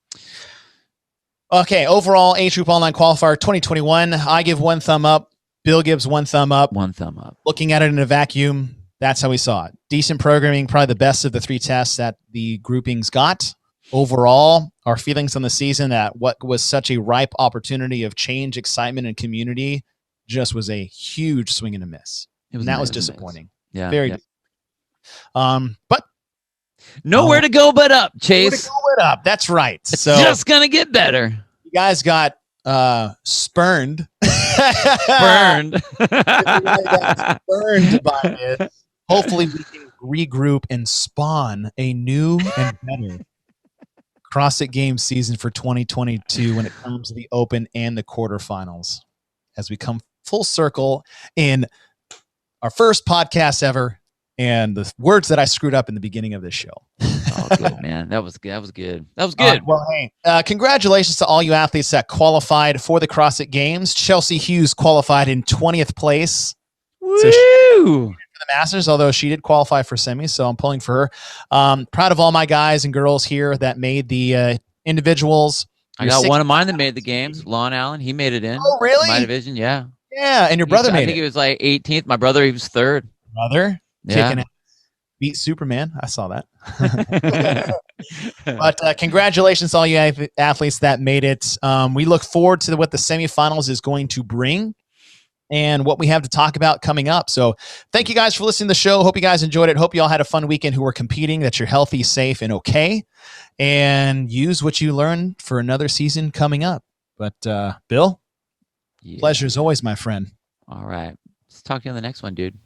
Okay, overall, AGOQ Online Qualifier 2021. I give 1 thumb up. Bill gives 1 thumb up. 1 thumb up. Looking at it in a vacuum, that's how we saw it. Decent programming, probably the best of the 3 tests that the groupings got. Overall, our feelings on the season that what was such a ripe opportunity of change, excitement, and community just was a huge swing and a miss. And that was disappointing. Yeah. Very good. But nowhere to go but up, Chase. Nowhere to go but up. That's right. It's just going to get better. You guys got spurned. Burned. Burned by it. Hopefully we can regroup and spawn a new and better CrossFit Games season for 2022 when it comes to the open and the quarterfinals. As we come full circle in our first podcast ever and the words that I screwed up in the beginning of this show. Oh, good, man. That was good. That was good. Well, hey, congratulations to all you athletes that qualified for the CrossFit Games. Chelsea Hughes qualified in 20th place. Woo! So the Masters, although she did qualify for semis, so I'm pulling for her. Proud of all my guys and girls here that made the individuals. I got one of mine that made the games. Lon Allen, he made it in. Oh, really? My division, yeah. Yeah, and your brother made it. I think he was like 18th. My brother, he was 3rd. Brother? Yeah. Kicking it. Beat Superman. I saw that. But congratulations to all you athletes that made it. We look forward to what the semifinals is going to bring and what we have to talk about coming up. So thank you guys for listening to the show. Hope you guys enjoyed it. Hope you all had a fun weekend who were competing, that you're healthy, safe, and okay. And use what you learned for another season coming up. But Bill? Yeah. Pleasure is always my friend. All right. Let's talk to you on the next one, dude.